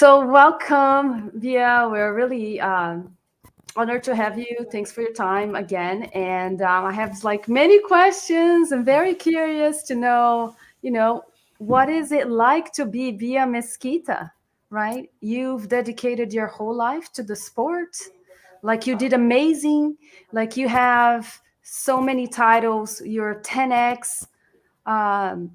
So welcome, Bia. We're really honored to have you. Thanks for your time again. And I have like many questions. I'm very curious to know, what is it like to be Bia Mesquita, right? You've dedicated your whole life to the sport. Like you did amazing. Like you have so many titles. You're 10x um,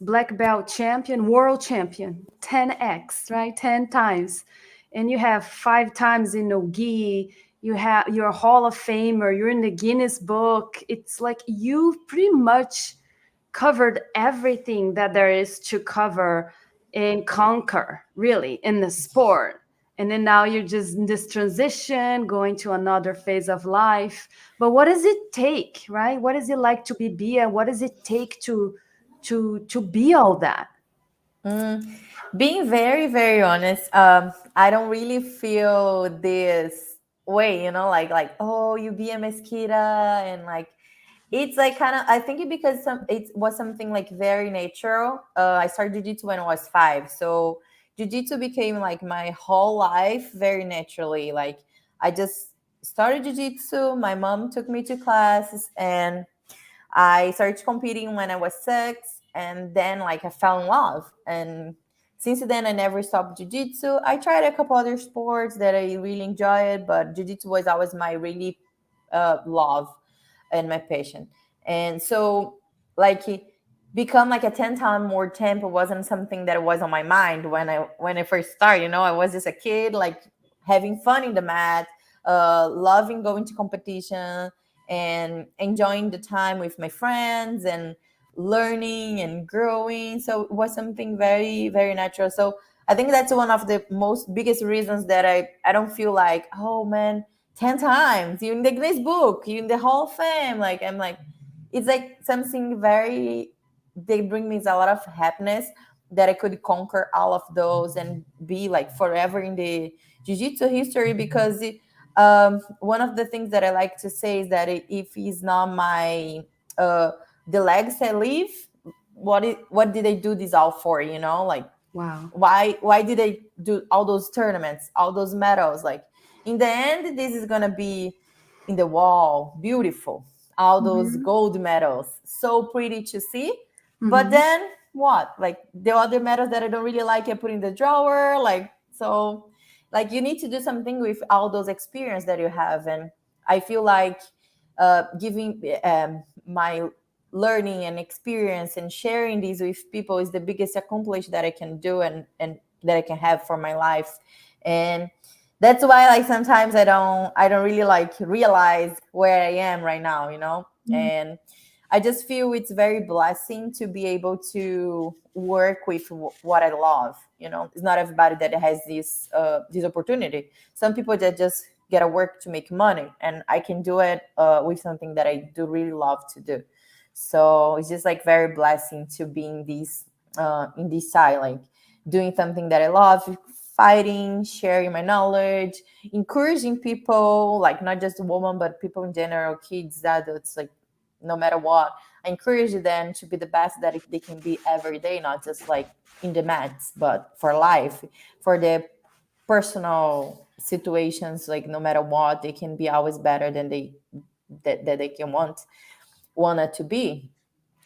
black belt champion, world champion, 10x, right? 10 times. And you have 5 times in Nogi. You're a Hall of Famer. You're in the Guinness Book. It's like you've pretty much covered everything that there is to cover and conquer, really, in the sport. And then now you're just in this transition, going to another phase of life. But what does it take, right? What is it like to be Bia? What does it take to be all that? Mm, Being very, very honest, I don't really feel this way, like oh, you be a mosquito, and like it's like kind of I think it because it was something like very natural. I started jiu-jitsu when I was 5, so jiu-jitsu became like my whole life very naturally. Like I just started jiu-jitsu. My mom took me to classes, and I started competing when I was 6, and then like I fell in love. And since then, I never stopped jiu-jitsu. I tried a couple other sports that I really enjoyed, but jiu-jitsu was always my really love and my passion. And so, like, it become like a 10 time more tempo wasn't something that was on my mind when I first started. I was just a kid, like having fun in the mat, loving going to competition and enjoying the time with my friends and learning and growing. So it was something very, very natural. So I think that's one of the most biggest reasons that I don't feel like, oh man, 10 times you in the Guinness book, you in the Hall of Fame. Like I'm like, it's like something very, they bring me a lot of happiness that I could conquer all of those and be like forever in the jiu-jitsu history. Because one of the things that I like to say is that if it's not my uh, the legs I live, what did I do this all for? Like Wow. why did I do all those tournaments, all those medals? Like in the end, this is gonna be in the wall, beautiful. All those Mm-hmm. gold medals, so pretty to see. But Mm-hmm. then what? Like the other medals that I don't really like, I put in the drawer. Like so, like you need to do something with all those experience that you have. And I feel like giving my learning and experience and sharing these with people is the biggest accomplishment that I can do and that I can have for my life. And that's why like sometimes I don't really like realize where I am right now, and I just feel it's very blessing to be able to work with what I love. It's not everybody that has this opportunity. Some people that just get to work to make money, and I can do it with something that I do really love to do. So it's just like very blessing to be in this side, like doing something that I love, fighting, sharing my knowledge, encouraging people, like not just women, but people in general, kids, adults, like no matter what. I encourage them to be the best that they can be every day, not just like in the mats, but for life, for the personal situations. Like no matter what, they can be always better than that they can wanted to be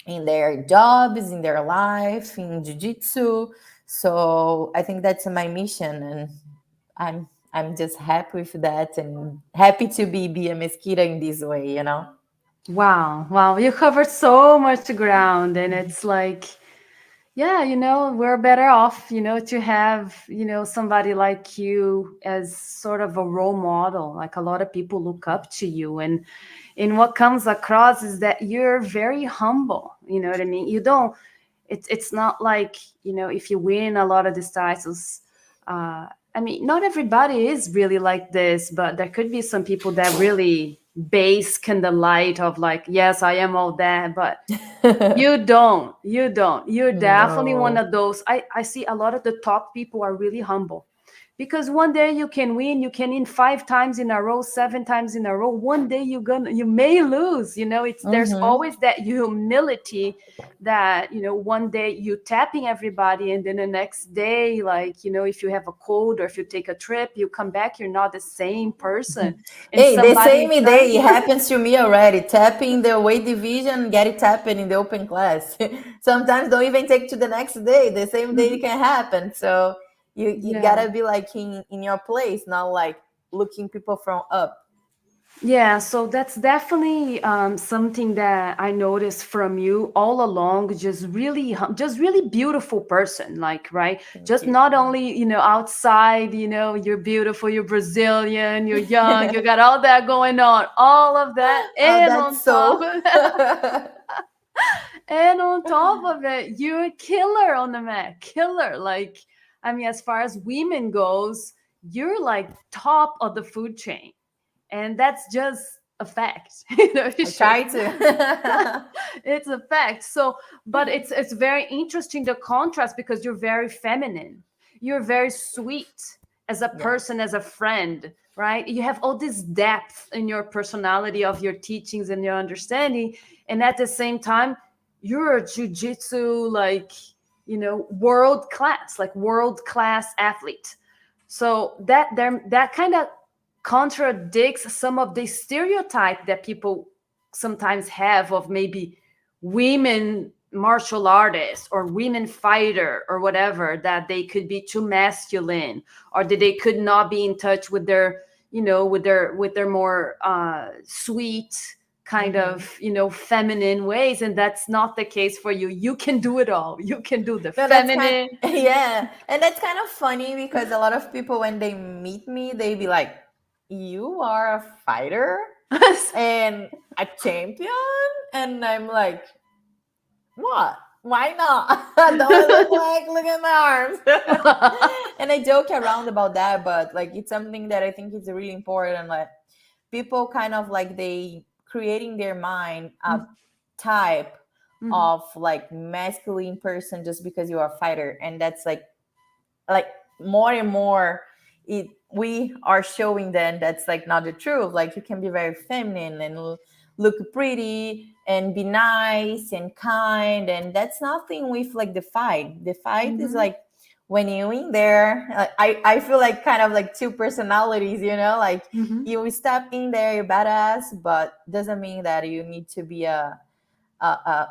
in their jobs, in their life, in jiu-jitsu. So I think that's my mission, and I'm just happy with that and happy to be Bia Mesquita in this way. Wow. Wow. You covered so much ground, and it's like, yeah, we're better off, to have, somebody like you as sort of a role model. Like a lot of people look up to you, and what comes across is that you're very humble. You know what I mean? You don't. It's not like, if you win a lot of these titles. I mean, not everybody is really like this, but there could be some people that really bask in the light of like, yes, I am all that, but you don't. You're definitely one No. of those. I see a lot of the top people are really humble. because one day you can win, you can win 5 times in a row, 7 times in a row. One day you may lose, it's, there's Mm-hmm. always that humility that, one day you tapping everybody, and then the next day, like, if you have a cold or if you take a trip, you come back, you're not the same person, and Hey, the same somebody day it happens to me already. Tapping the weight division, get it tapping in the open class. Sometimes don't even take to the next day. The same day it can happen. So you yeah. gotta be like in your place, not like looking people from up. Yeah, so that's definitely something that I noticed from you all along. Just really beautiful person, like, right? Thank Just you. not only, outside, you're beautiful, you're Brazilian, you're young, you got all that going on, all of that, Oh, and that's on top so. of that, and on top of it, you're a killer on the mat, killer. Like, I mean, as far as women goes, you're like top of the food chain, and that's just a fact. I It's try just to. it's a fact. So, but it's very interesting, the contrast, because you're very feminine, you're very sweet as a Yeah. person, as a friend, right? You have all this depth in your personality, of your teachings and your understanding, and at the same time, you're a jiu-jitsu, like, world class athlete. So that kind of contradicts some of the stereotype that people sometimes have of maybe women martial artists or women fighter or whatever, that they could be too masculine, or that they could not be in touch with their, with their more sweet kind Hmm. of, feminine ways. And that's not the case for you. You can do it all. You can do the No, that's kind. feminine. Yeah, and that's kind of funny because a lot of people when they meet me, they be like, "You are a fighter and a champion," and I'm like, "What? Why not? Don't I look at my arms?" And I joke around about that, but like it's something that I think is really important. Like people kind of like they creating their mind a type Mhm. of like masculine person just because you are a fighter, and that's like more and more it we are showing then that's like not the truth. Like you can be very feminine and look pretty and be nice and kind, and that's nothing with like the fight is Mhm. like when you in there, I feel like kind of like two personalities, like Mhm. you step in there, you're badass, but doesn't mean that you need to be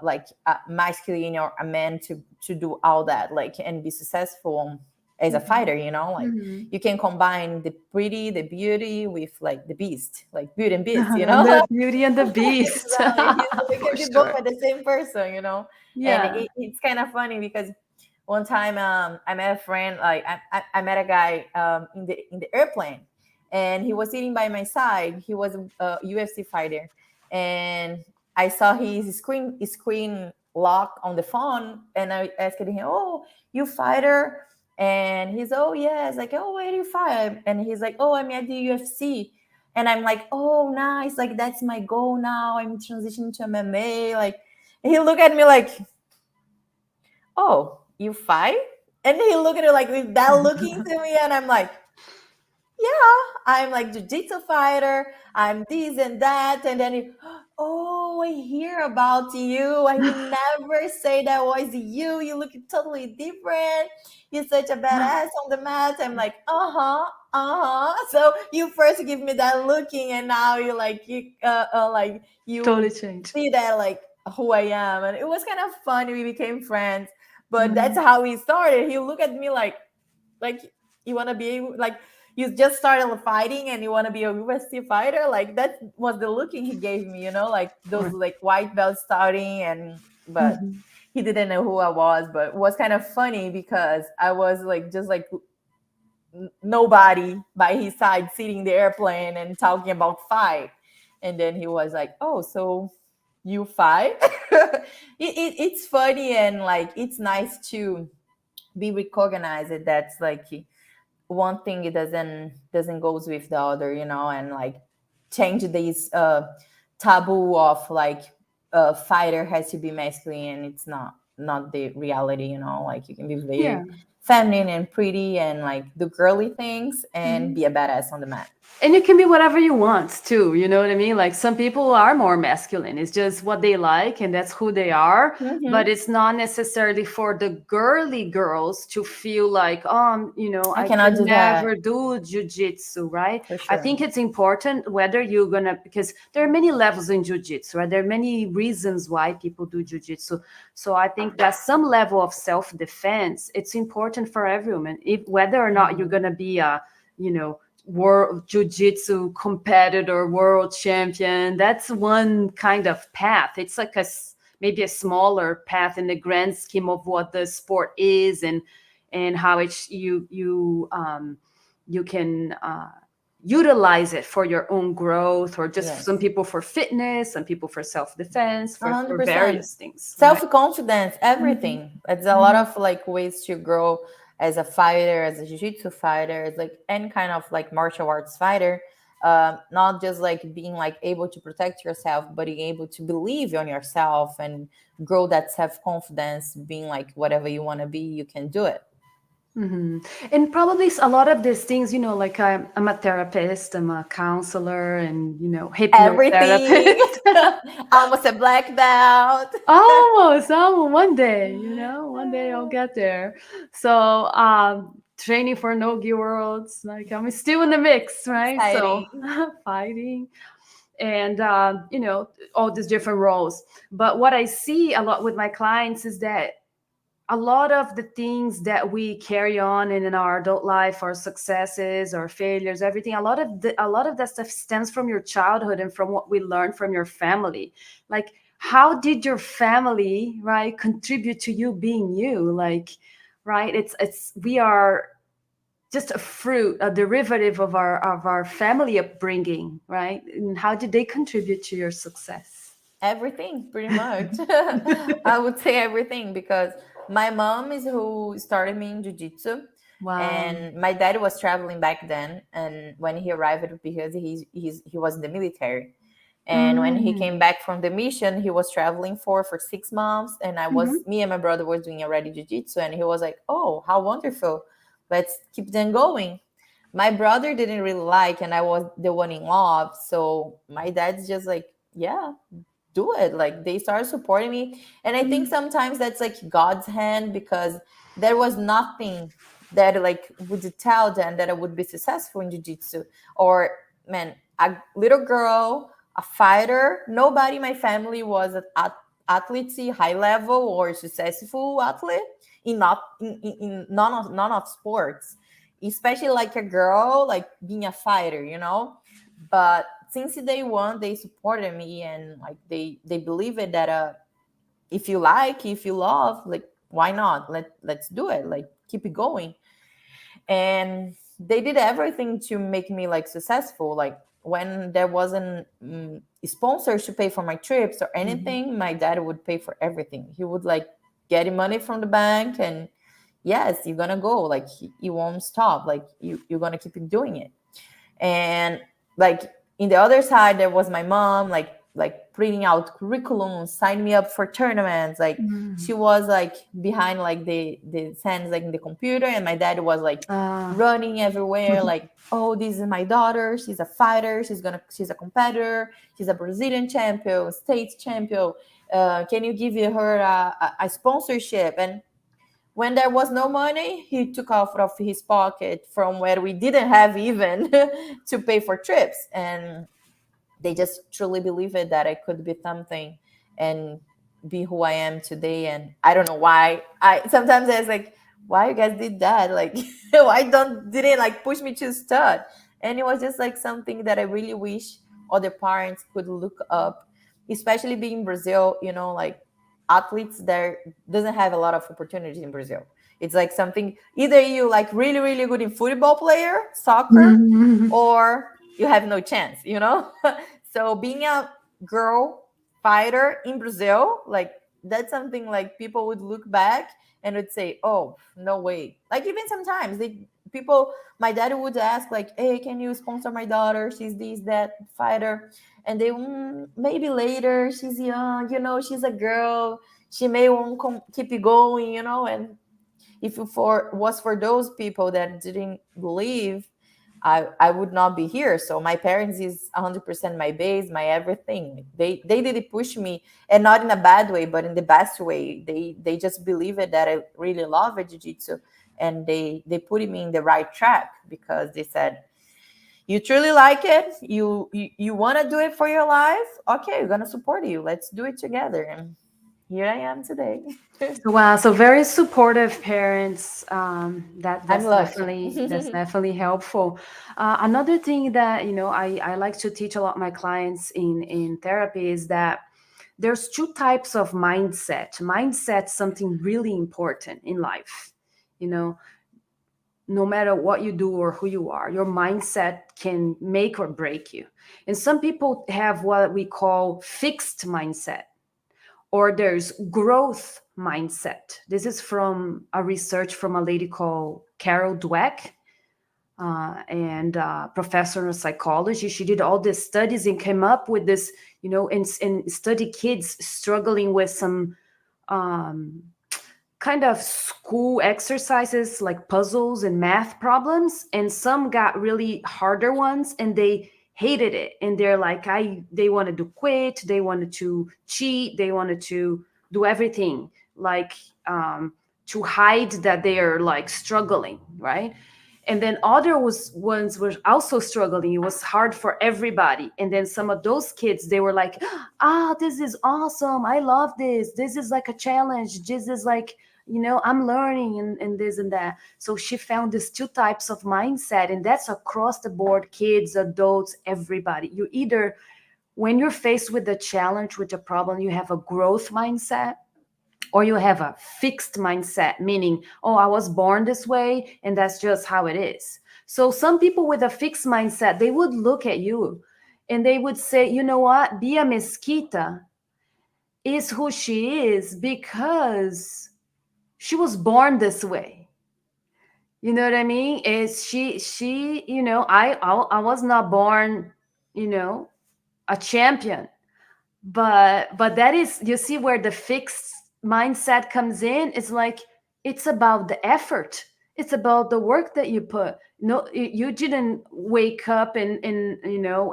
like a masculine or a man to do all that, like, and be successful as a Mhm. fighter, like Mhm. you can combine the pretty, the beauty with like the beast, like Beauty and Beast, The Beauty and the Beast. Exactly. You For can be both sure. at the same person, and Yeah. it's kind of funny because one time I met a friend, like I met a guy in the airplane, and he was sitting by my side. He was a UFC fighter, and I saw his screen lock on the phone, and I asked him, "Oh, you fighter?" And he's, "Oh yes." Like, "Oh, where do you fight?" And he's like, "Oh, I'm at the UFC." And I'm like, "Oh, nice! Like that's my goal now. I'm transitioning to MMA." Like, and he looked at me like, "Oh, you fight?" And he looked at it like with that looking to me, and I'm like, "Yeah, I'm like jiu-jitsu fighter. I'm this and that." And then he, "Oh, I hear about you. I would never say that was you. You look totally different. You're such a badass on the mat." I'm like, "Uh-huh, uh-huh." So you first give me that looking, and now you like Totally you changed. see that like who I am. And it was kind of funny. We became friends. But that's Mhm. how we started. He looked at me like you want to be able, like you just started fighting and you want to be a UFC fighter. Like that was the looking he gave me, like those Right. like white belts starting, and but Mhm. he didn't know who I was. But it was kind of funny because I was like just like nobody by his side sitting in the airplane and talking about fight. And then he was like, "Oh, so you fight?" It's funny, and like it's nice to be recognized that that's like one thing, it doesn't goes with the other, and like change this taboo of like a fighter has to be masculine, and it's not the reality, like you can be Yeah. very feminine and pretty and like do girly things and be a badass on the mat. And you can be whatever you want too, you know what I mean? Like some people are more masculine. It's just what they like and that's who they are. But Mm-hmm. it's not necessarily for the girly girls to feel like, I I cannot can do never that do jujitsu, right? for I sure. think it's important whether you're gonna, because there are many levels in jujitsu, right? There are many reasons why people do jujitsu. So I think that some level of self-defense, it's important for everyone, if whether or not you're Mhm. gonna be a, world jiu-jitsu competitor, world champion. That's one kind of path. It's like maybe a smaller path in the grand scheme of what the sport is, and how it's you can utilize it for your own growth, or just some Yes, people for fitness, some people for self-defense, for 100%. various things, right? Self-confidence, Mhm. everything. It's a lot of like ways to grow as a fighter, as a jiu-jitsu fighter, as like any kind of like martial arts fighter. Not just like being like able to protect yourself, but being able to believe on yourself and grow that self-confidence, being like whatever you want to be, you can do it. And probably a lot of these things, like I'm a therapist, I'm a counselor, and Everything. hypnotherapist. Almost a black belt. Almost, one day I'll get there. So, training for Nogi Worlds, like I'm still in the mix, right? So, Exciting. fighting and, all these different roles. But what I see a lot with my clients is that a lot of the things that we carry on in our adult life, our successes, our failures, everything, a lot of that stuff stems from your childhood and from what we learned from your family. Like, how did your family, right, contribute to you being you? Like, right, it's we are just a fruit, a derivative of our family upbringing, right? And how did they contribute to your success? Everything, pretty much. I would say everything because my mom is who started me in jiu-jitsu, Wow. and my dad was traveling back then. And when he arrived, because he was in the military, and when he Mm. came back from the mission, he was traveling for 6 months, and Mhm. me and my brother was doing already jiu-jitsu, and he was like, "Oh, how wonderful! Let's keep them going." My brother didn't really like, and I was the one in love, so my dad's just like, "Yeah, do it." Like they started supporting me, and I think Mm. sometimes that's like God's hand, because there was nothing that like would tell them that I would be successful in jiu-jitsu. Or, man, a little girl, a fighter, nobody in my family was an athlete, high level or successful athlete in not in none of sports, especially like a girl like being a fighter, but since day one they supported me, and like they believe it that if you like, if you love, like why not, let's do it, like keep it going. And they did everything to make me like successful. Like when there wasn't sponsors to pay for my trips or Mhm. anything, my dad would pay for everything. He would like get money from the bank, and yes, you're gonna go, like you won't stop, like you're gonna keep doing it. And like in the other side, there was my mom, like printing out curriculums, sign me up for tournaments. Like Mm. she was like behind like the scenes, like in the computer, and my dad was like Ah. running everywhere, like, oh, this is my daughter, she's a fighter, she's a competitor, she's a Brazilian champion, state champion, can you give her a sponsorship? And when there was no money, he took out of his pocket from where we didn't have even to pay for trips. And they just truly believed that I could be something and be who I am today. And I don't know why. I sometimes I was like, why you guys did that? Like, why didn't like push me to stud? And it was just like something that I really wish other parents could look up, especially being in Brazil. Like athletes there doesn't have a lot of opportunities in Brazil. It's like something, either you like really really good in football player, soccer, Mhm. or you have no chance. So being a girl fighter in Brazil, like that's something like people would look back and would say, "Oh, no way!" Like even sometimes my dad would ask, like, "Hey, can you sponsor my daughter? She's this that fighter," and they maybe later. She's young, she's a girl. She may won't keep it going, and if it was for those people that didn't believe, I would not be here. So my parents is 100% my base, my everything. They did push me, and not in a bad way, but in the best way. They just believe it that I really love it, jiu-jitsu, and they put me in the right track, because they said, you truly like it, you want to do it for your life, okay, we're gonna support you, let's do it together. And here I am today. So, wow, so very supportive parents. That I'm lucky. that's definitely helpful. Another thing that I like to teach a lot of my clients in therapy is that there's two types of mindset. Mindset, something really important in life. You know, no matter what you do or who you are, your mindset can make or break you. And some people have what we call fixed mindset, or there's growth mindset. This is from a research from a lady called Carol Dweck, and professor of psychology. She did all these studies and came up with this, and study kids struggling with some um, kind of school exercises like puzzles and math problems, and some got really harder ones and they hated it, and they're like, they wanted to quit, they wanted to cheat, they wanted to do everything, like, to hide that they are like struggling, right? And then other ones were also struggling. It was hard for everybody. And then some of those kids, they were like, this is awesome, I love this is like a challenge, this is like, I'm learning, and this and that. So she found these two types of mindset, and that's across the board, kids, adults, everybody. You either, when you're faced with a challenge, with a problem, you have a growth mindset, or you have a fixed mindset, meaning, oh, I was born this way and that's just how it is. So some people with a fixed mindset, they would look at you and they would say, you know what, Bia Mesquita is who she is because she was born this way. You know what I mean? Is she, I was not born, you know, a champion. But that is, you see where the fixed mindset comes in. It's like, it's about the effort, it's about the work that you put. No, you didn't wake up and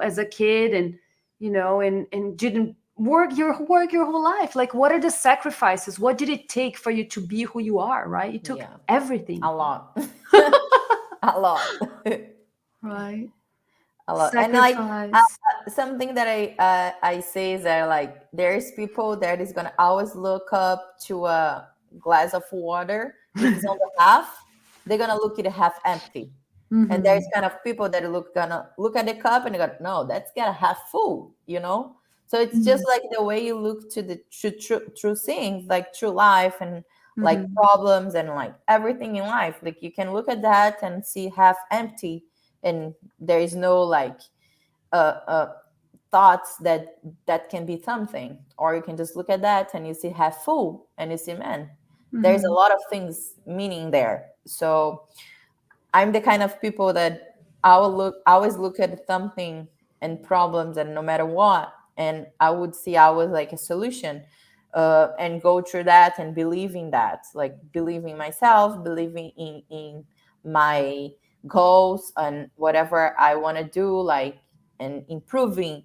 as a kid, and didn't work your whole life. Like, what are the sacrifices? What did it take for you to be who you are, right? It took Yeah, everything. a lot. A lot. Right. A lot. And like, Sacrifice. something that I say is that, like, there's people that is gonna always look up to a glass of water. If it's on the half, they're gonna look at it half empty. And there's Hmm. kind of people that gonna look at the cup and go, no, that's got a half full, you know? So it's just Hmm. like the way you look to the true things, like true life, and like Hmm. problems, and like everything in life. Like, you can look at that and see half empty, and there is no like uh thoughts that can be something. Or you can just look at that and you see half full, and you see, man, there's a Hmm. lot of things meaning there. So I'm the kind of people that I always look at something and problems, and no matter what, and I would see always like a solution, and go through that and believing that, like believing myself, believing in my goals and whatever I want to do, like, and improving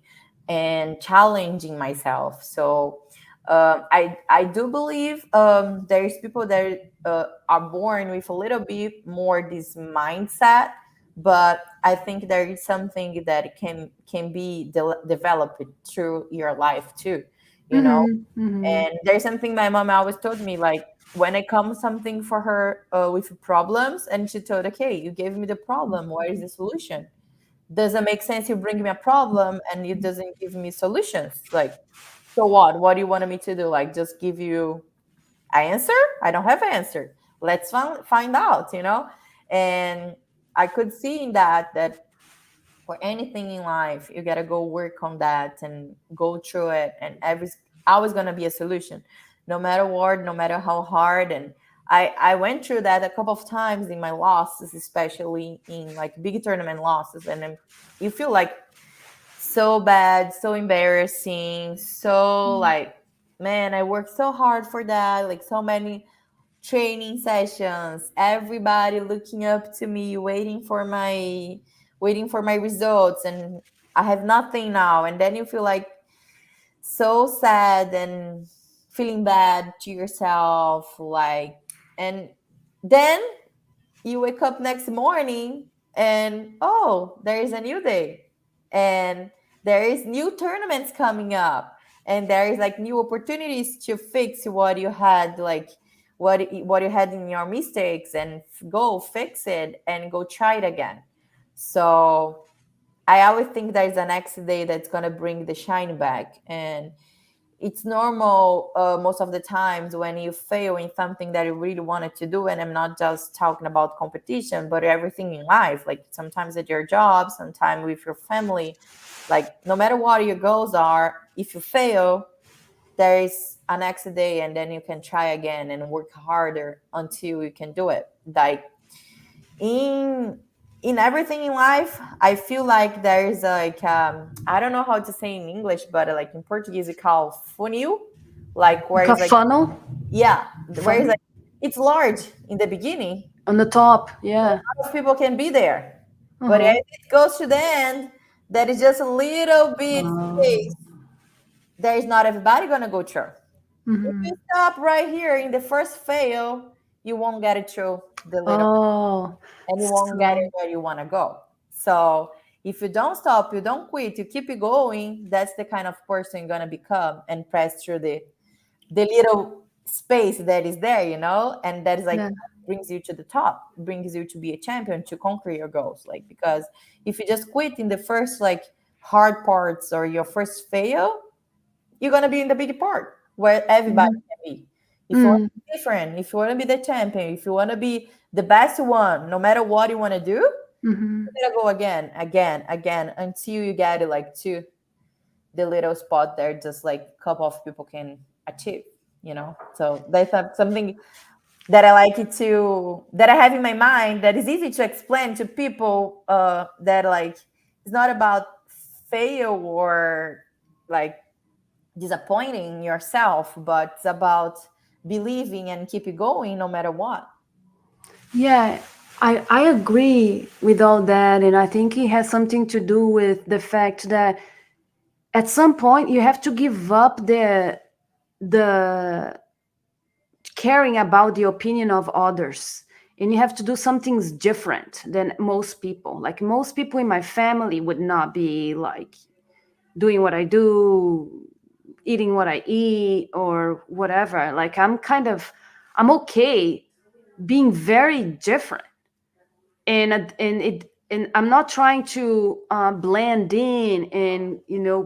and challenging myself. So I do believe there's people that are born with a little bit more this mindset, but I think there is something that can be developed through your life too, you know. Hmm. Hmm. And there's something my mom always told me, like, when I come something for her with problems, and she told, okay, you gave me the problem, where is the solution? Doesn't make sense you bring me a problem and you doesn't give me solutions. Like, so what do you want me to do? Like, just give you an answer? I don't have an answer. Let's find out, you know. And I could see in that for anything in life, you gotta go work on that and go through it, and every always gonna be a solution, no matter what, no matter how hard. And I went through that a couple of times in my losses, especially in like big tournament losses, and then you feel like so bad, so embarrassing, so like, man, I worked so hard for that, like so many training sessions, everybody looking up to me, waiting for my results, and I have nothing now. And then you feel like so sad and feeling bad to yourself, like, and then you wake up next morning and oh, there is a new day, and there is new tournaments coming up, and there is like new opportunities to fix what you had, like what you had in your mistakes, and go fix it and go try it again. So I always think there's a next day that's going to bring the shine back. And it's normal, most of the times when you fail in something that you really wanted to do. And I'm not just talking about competition, but everything in life, like sometimes at your job, sometimes with your family, like no matter what your goals are, if you fail, there is a next day, and then you can try again and work harder until you can do it. Like in everything in life, I feel like there's like I don't know how to say in English, but like in Portuguese we call funil, like where Like a it's like, funnel, yeah, where it's funnel like it's large in the beginning, on the top. a Yeah. lot of people can be there, but as Uh-huh. it goes to the end, there is just a little bit space. There is not everybody gonna go through. If you Mm-hmm. stop right here in the first fail, you won't get it through the little, Oh, and you won't get it so where you want to go. So if you don't stop, you don't quit, you keep it going, that's the kind of person you're gonna become and press through the little space that is there, and that is like yeah. brings you to the top, brings you to be a champion, to conquer your goals. Like, because if you just quit in the first like hard parts or your first fail, you're gonna be in the big part where everybody Mm-hmm. can be. If you want Mm-hmm. to be different, if you want to be the champion, if you want to be the best one, no matter what you want to do, Mm-hmm. you gotta go again, again, again, until you get it like to the little spot there, just like a couple of people can achieve. So that's something that I like it to that I have in my mind that is easy to explain to people. That like it's not about fail or like disappointing yourself, but it's about believing and keep it going no matter what. Yeah, I agree with all that, and I think it has something to do with the fact that at some point you have to give up the caring about the opinion of others, and you have to do something different than most people. Like most people in my family would not be like doing what I do, eating what I eat, or whatever. Like I'm okay being very different, and I'm not trying to blend in and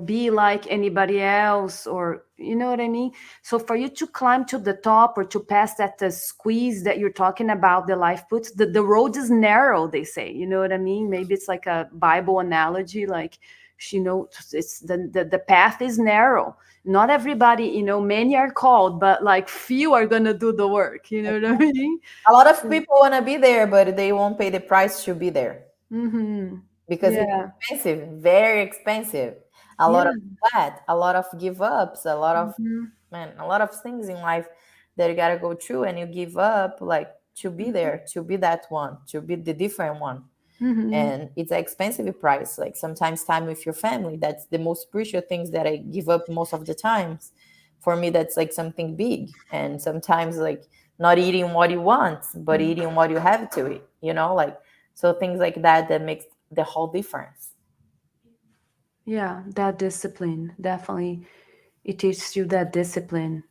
be like anybody else, or you know what I mean. So for you to climb to the top or to pass that the squeeze that you're talking about, the life puts the road is narrow, they say, you know what I mean. Maybe it's like a Bible analogy, like it's the path is narrow. Not everybody, many are called, but like few are gonna do the work, you know what I mean. A lot of people want to be there, but they won't pay the price to be there Mm-hmm. because it's Yeah. expensive, very expensive. A lot of Yeah. sweat, a lot of give ups, a lot of Mhm. man, a lot of things in life that you gotta go through, and you give up like to be there, to be that one, to be the different one. Mhm. And it's an expensive price. Like sometimes time with your family, that's the most precious things that I give up most of the times. For me, that's like something big. And sometimes like not eating what you want, but eating what you have to eat, like, so things like that makes the whole difference. Yeah, that discipline definitely, it teaches you that discipline.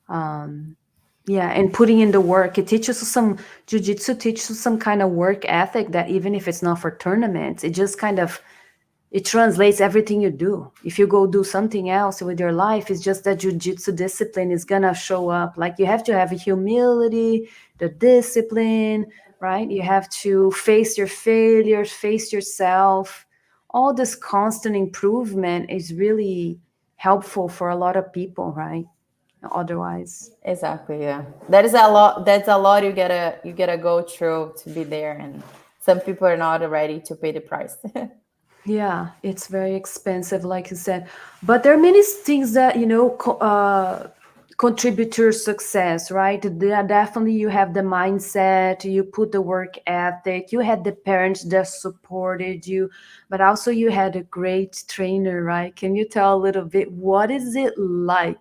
Um, yeah, and putting in the work. It teaches you some jujitsu teaches you some kind of work ethic that even if it's not for tournaments, it just kind of it translates everything you do. If you go do something else with your life, it's just that jujitsu discipline is gonna show up. Like you have to have humility, the discipline, right? You have to face your failures, face yourself. All this constant improvement is really helpful for a lot of people, right? Otherwise. Exactly, yeah. That is a lot. That's a lot you gotta go through to be there, and some people are not ready to pay the price. Yeah, it's very expensive, like you said. But there are many things that, contribute to your success, right? Definitely you have the mindset, you put the work ethic, you had the parents that supported you, but also you had a great trainer, right? Can you tell a little bit what is it like,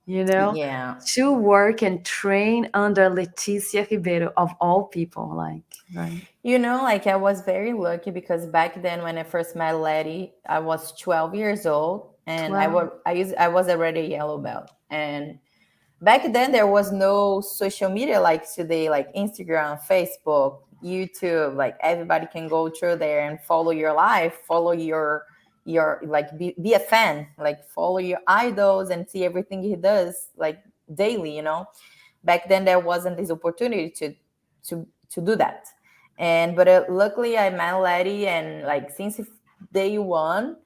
you know, Yeah. to work and train under Leticia Ribeiro of all people, like, right? Like I was very lucky because back then when I first met Letty, I was 12 years old and 12. I was already a yellow belt. And back then there was no social media like today, like Instagram, Facebook, YouTube. Like everybody can go through there and follow your life, follow your like be a fan, like follow your idols and see everything he does like daily. Back then there wasn't this opportunity to do that. And but luckily I met Letty, and like since day one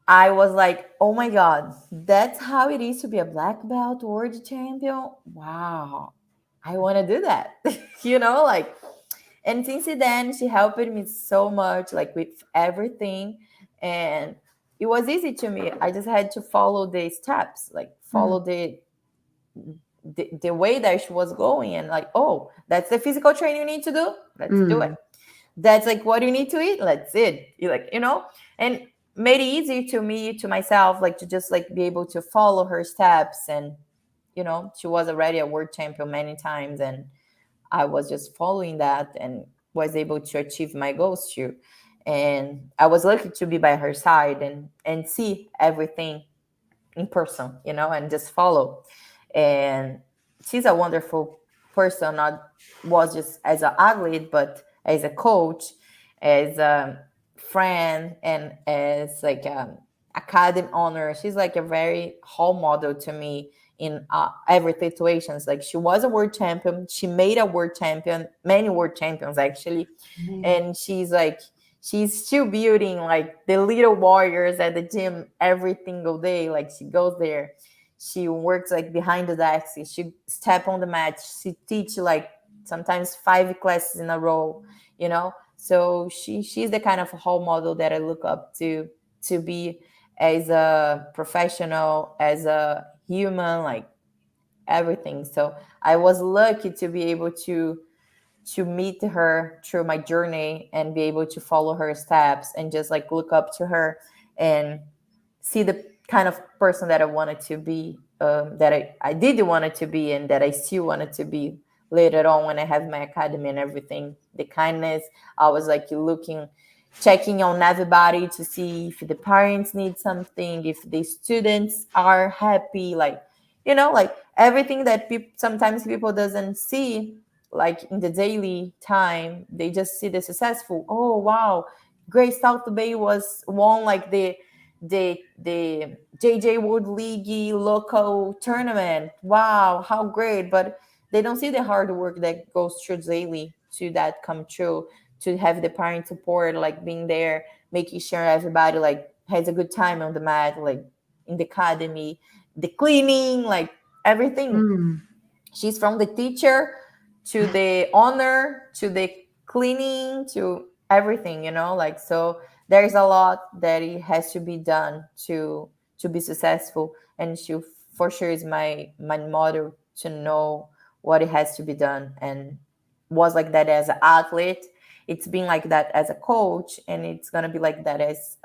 I was like, oh my God, that's how it is to be a black belt world champion. Wow, I want to do that. Like, and since then, she helped me so much, like with everything. And it was easy to me. I just had to follow the steps, like follow the way that she was going. And like, oh, that's the physical training you need to do. Let's do it. Mm. That's like what you need to eat. Let's eat. You like. And made it easy to me, to myself, like to just like be able to follow her steps. And she was already a world champion many times, and I was just following that and was able to achieve my goals too. And I was lucky to be by her side and see everything in person, and just follow. And she's a wonderful person, not was just as an athlete, but as a coach, as a friend, and as like academy owner. She's like a very role model to me in every situations. Like she was a world champion, she made a world champion, many world champions actually, Mm. and she's still building like the little warriors at the gym every single day. Like she goes there, she works like behind the desk, she step on the mat, she teach like sometimes 5 classes in a row. So she's the kind of role model that I look up to be as a professional, as a human, like everything. So I was lucky to be able to meet her through my journey and be able to follow her steps and just like look up to her and see the kind of person that I wanted to be, that I did want it to be, and that I still wanted to be later on when I have my academy and everything. The kindness, I was like checking on everybody to see if the parents need something, if the students are happy, like everything that sometimes people doesn't see, like in the daily time. They just see the successful. Oh wow, great, South Bay was won like the JJ Wood League local tournament. Wow, how great. But they don't see the hard work that goes through daily to that come true, to have the parent support, like being there, making sure everybody like has a good time on the mat, like in the academy, the cleaning, like everything. Mm. She's from the teacher to the owner to the cleaning to everything, like. So there's a lot that it has to be done to be successful. And she for sure is my mother, to know what it has to be done. And was like that as an athlete, it's been like that as a coach, and it's going to be like that as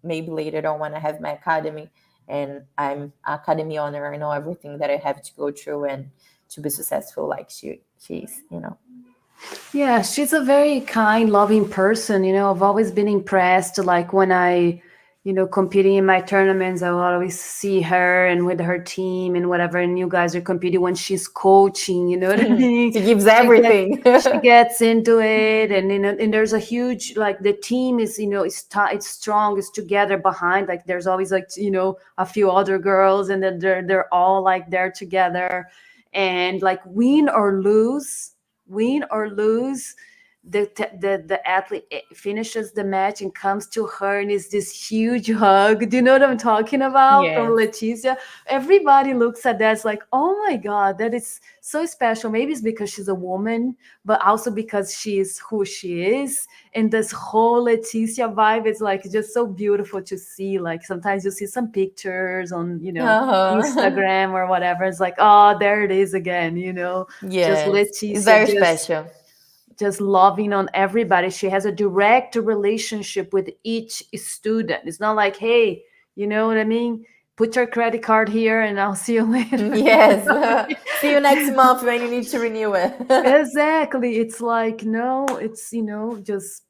maybe later on when I have my academy and I'm academy owner. I know everything that I have to go through and to be successful like she's. Yeah, she's a very kind, loving person. I've always been impressed. Like when I, competing in my tournaments, I will always see her and with her team and whatever. And you guys are competing when she's coaching. You know what I mean? She gives She gets everything. she gets into it, and and there's a huge, like, the team is, it's strong, it's together behind. Like there's always, like, a few other girls, and then they're all like there together, and like win or lose, the athlete finishes the match and comes to her and is this huge hug. Do you know what I'm talking about from Yes. Leticia? Everybody looks at that, it's like, oh my god, that is so special. Maybe it's because she's a woman, but also because she is who she is. And this whole Leticia vibe is like just so beautiful to see. Like sometimes you see some pictures on, Uh-huh. Instagram or whatever. It's like, oh, there it is again, just Yes. It's Leticia, very special. just loving on everybody. She has a direct relationship with each student. It's not like, hey, you know what I mean? Put your credit card here and I'll see you later. Yes. See you next month when you need to renew it. Exactly. It's like, no, it's, just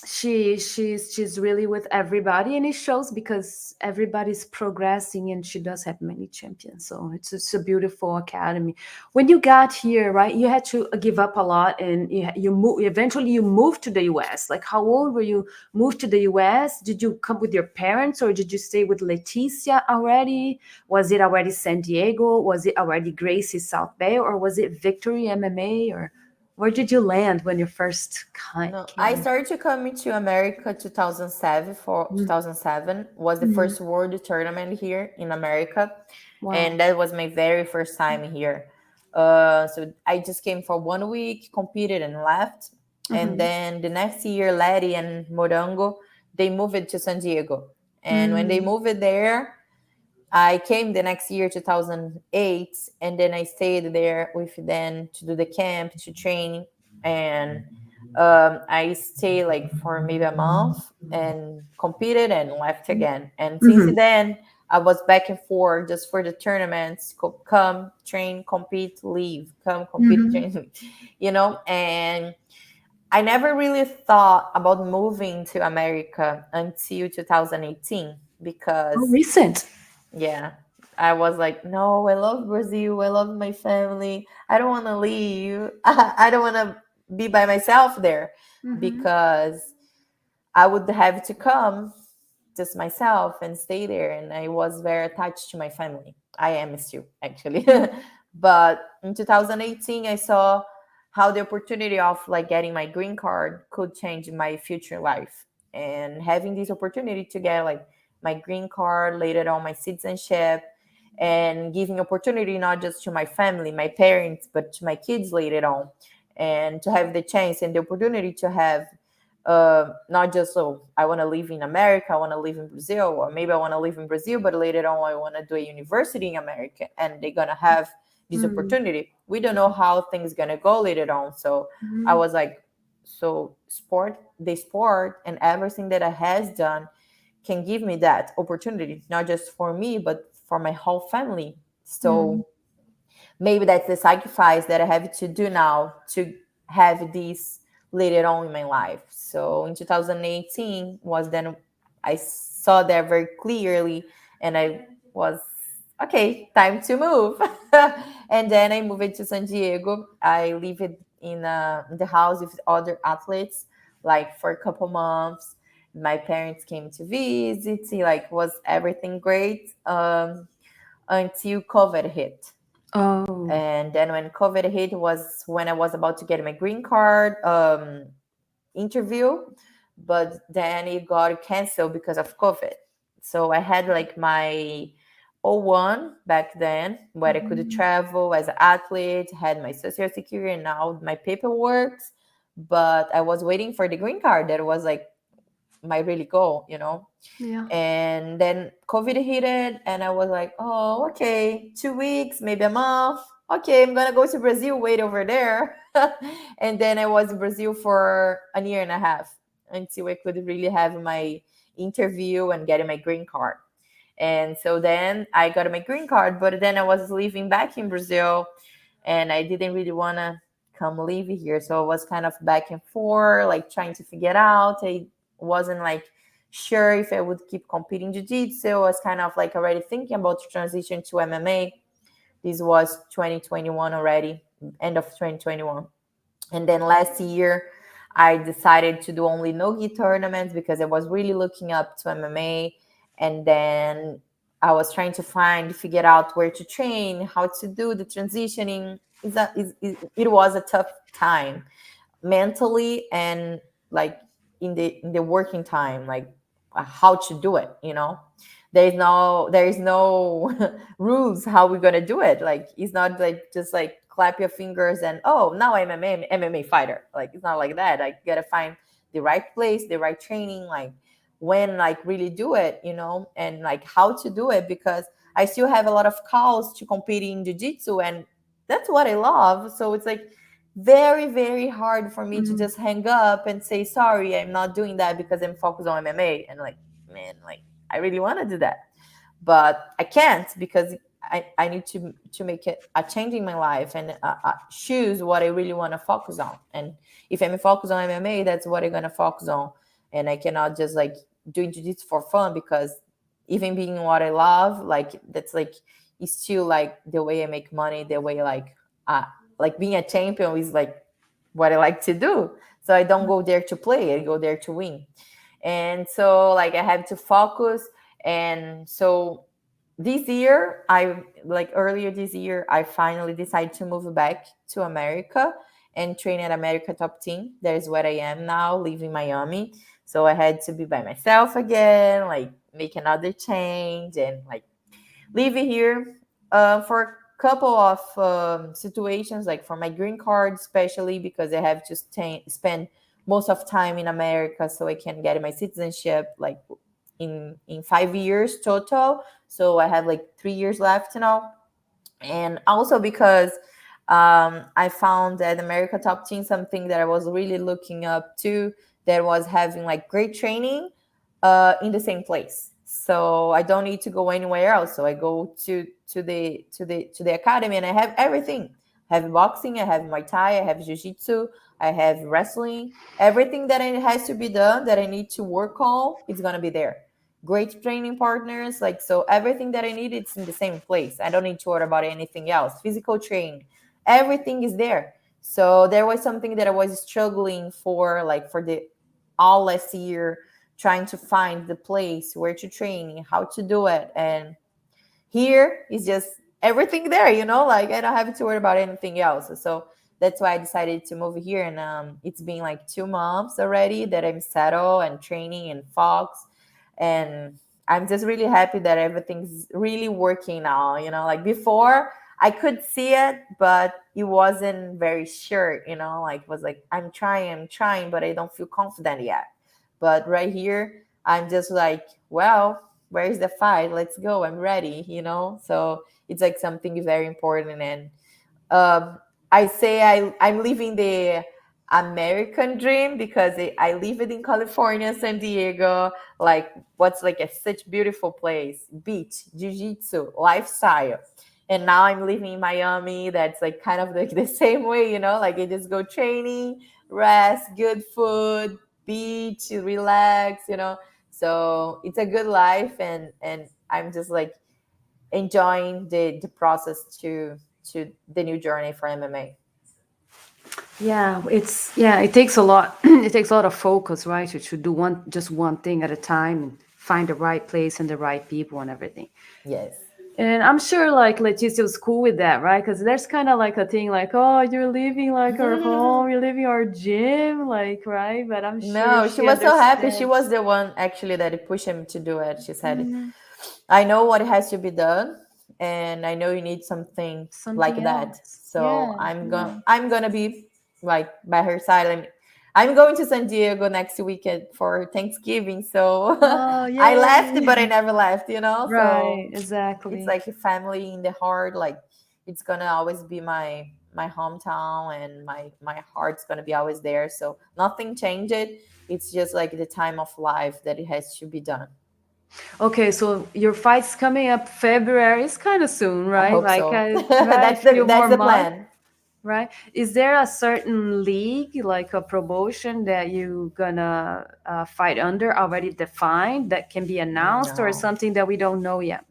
she's really with everybody, and it shows because everybody's progressing, and she does have many champions, so it's a beautiful academy. When you got here, right, you had to give up a lot, and you move, eventually you moved to the US. Like, how old were you moved to the US? Did you come with your parents, or did you stay with Leticia already? Was it already San Diego? Was it already Gracie South Bay, or was it Victory MMA, or where did you land when you first No, I came? started to come to America 2007. For 2007 was the Mhm. first world tournament here in America, Wow. and that was my very first time here. So I just came for 1 week, competed and left, and Mhm. then the next year, Letty and Morango, they moved it to San Diego, and when they Mm. moved it there, I came the next year, 2008, and then I stayed there with them to do the camp, to train, and I stayed like for maybe a month and competed and left again. And since Mhm. then, I was back and forth just for the tournaments, come, train, compete, leave, come, compete, Mhm. train, leave, and I never really thought about moving to America until 2018 Oh, because recent. yeah, I was like, no, I love Brazil. I love my family. I don't want to leave. I don't want to be by myself there Mhm. because I would have to come just myself and stay there. And I was very attached to my family. I am still, actually. Mhm. But in 2018, I saw how the opportunity of like getting my green card could change my future life. And having this opportunity to get like my green card, later on my citizenship, and giving opportunity not just to my family, my parents, but to my kids later on, and to have the chance and the opportunity to have not just so I want to live in America, I want to live in Brazil, or maybe I want to live in Brazil, but later on I want to do a university in America, and they're gonna have this Mhm. opportunity. We don't know how things gonna go later on, so I Mhm. was like, so the sport, and everything that I has done can give me that opportunity, not just for me, but for my whole family. Mhm. So maybe that's the sacrifice that I have to do now to have this later on in my life. So in 2018 was then I saw that very clearly, and I was okay, time to move. And then I moved to San Diego. I lived in the house with other athletes like for a couple months. My parents came to visit. Like was everything great until COVID hit. Oh. And then when COVID hit was when I was about to get my green card interview, but then it got canceled because of COVID. So I had like my O1 back then where I could Mhm. travel as an athlete, had my social security and now my paperwork, but I was waiting for the green card that was like my really goal. Yeah. And then COVID hit it, and I was like, oh, okay, 2 weeks, maybe a month. Okay, I'm gonna go to Brazil, wait over there. And then I was in Brazil for a year and a half until I could really have my interview and getting my green card. And so then I got my green card, but then I was living back in Brazil and I didn't really want to come live here. So I was kind of back and forth, like trying to figure it out. I wasn't like sure if I would keep competing jiu-jitsu. I was kind of like already thinking about the transition to MMA. This was 2021 already, end of 2021. And then last year, I decided to do only no-gi tournaments because I was really looking up to MMA. And then I was trying to figure out where to train, how to do the transitioning. It was a tough time. mentally and like in the working time, like how to do it, you know. There is no rules how we're gonna do it. Like it's not like just like clap your fingers and oh now I'm an MMA fighter. Like it's not like that. I gotta find the right place, the right training, like when like really do it, you know, and like how to do it, because I still have a lot of calls to compete in jiu-jitsu, and that's what I love. So it's like very, very hard for me to Mhm. just hang up and say sorry, I'm not doing that because I'm focused on MMA. And like, man, like I really want to do that, but I can't because I need to make it a change in my life and choose what I really want to focus on. And if I'm focused on MMA, that's what I'm gonna focus on. And I cannot just like doing jiu-jitsu for fun, because even being what I love, like that's like it's still like the way I make money, the way uh like being a champion is like what I like to do. So I don't go there to play, I go there to win. And so like I have to focus. And so this year, I like earlier this year, I finally decided to move back to America and train at America Top Team. That is where I am now, living Miami. So I had to be by myself again, like make another change and like living here for a couple of situations, like for my green card, especially because I have to spend most of time in America so I can get my citizenship like in 5 years total. So I have like 3 years left now. And also because I found that America Top Team something that I was really looking up to, that was having like great training in the same place. So I don't need to go anywhere else. So I go to the academy and I have everything. I have boxing, I have Muay Thai, I have Jiu-Jitsu, I have wrestling. Everything that has to be done that I need to work on is gonna be there. Great training partners, like so everything that I need, it's in the same place. I don't need to worry about anything else. Physical training, everything is there. So there was something that I was struggling for, like for the all last year, trying to find the place where to train, how to do it. And here is just everything there, you know, like I don't have to worry about anything else. So that's why I decided to move here. And it's been like 2 months already that I'm settled and training in Fox. And I'm just really happy that everything's really working now, you know, like before I could see it, but it wasn't very sure, you know, like it was like I'm trying, but I don't feel confident yet. But right here, I'm just like, well, where is the fight? Let's go. I'm ready, you know? So it's like something very important. And um, I say I'm living the American dream because I live it in California, San Diego, like what's like a such beautiful place, beach, jiu-jitsu, lifestyle. And now I'm living in Miami. That's like kind of like the same way, you know, like I just go training, rest, good food, beach, relax, you know. So it's a good life, and I'm just like enjoying the process to the new journey for MMA. Yeah, it takes a lot. It takes a lot of focus, right? To do one thing at a time and find the right place and the right people and everything. Yes. And I'm sure like Letitia's cool with that, right? Because there's kind of like a thing like, oh, you're leaving like our home, you're leaving our gym, like, right? But I'm sure No, she she was so happy. She understands. was the one actually that pushed him to do it. She said, Mhm. I know what has to be done, and I know you need something like Something that. else. So Yeah, I'm yeah. I'm gonna be like by her side. And I'm going to San Diego next weekend for Thanksgiving. So Oh, I left, but I yay. never left, you know. Right, So it's exactly. like a family in the heart. Like it's gonna always be my hometown, and my heart's gonna be always there. So nothing changed. It's just like the time of life that it has to be done. Okay, so your fight's coming up February. It's kind of soon, I right? hope Like, so. right, few That's more the months, plan. right? Is there a certain league, like a promotion that you gonna fight under already defined that can be announced, or No. something that we don't know yet?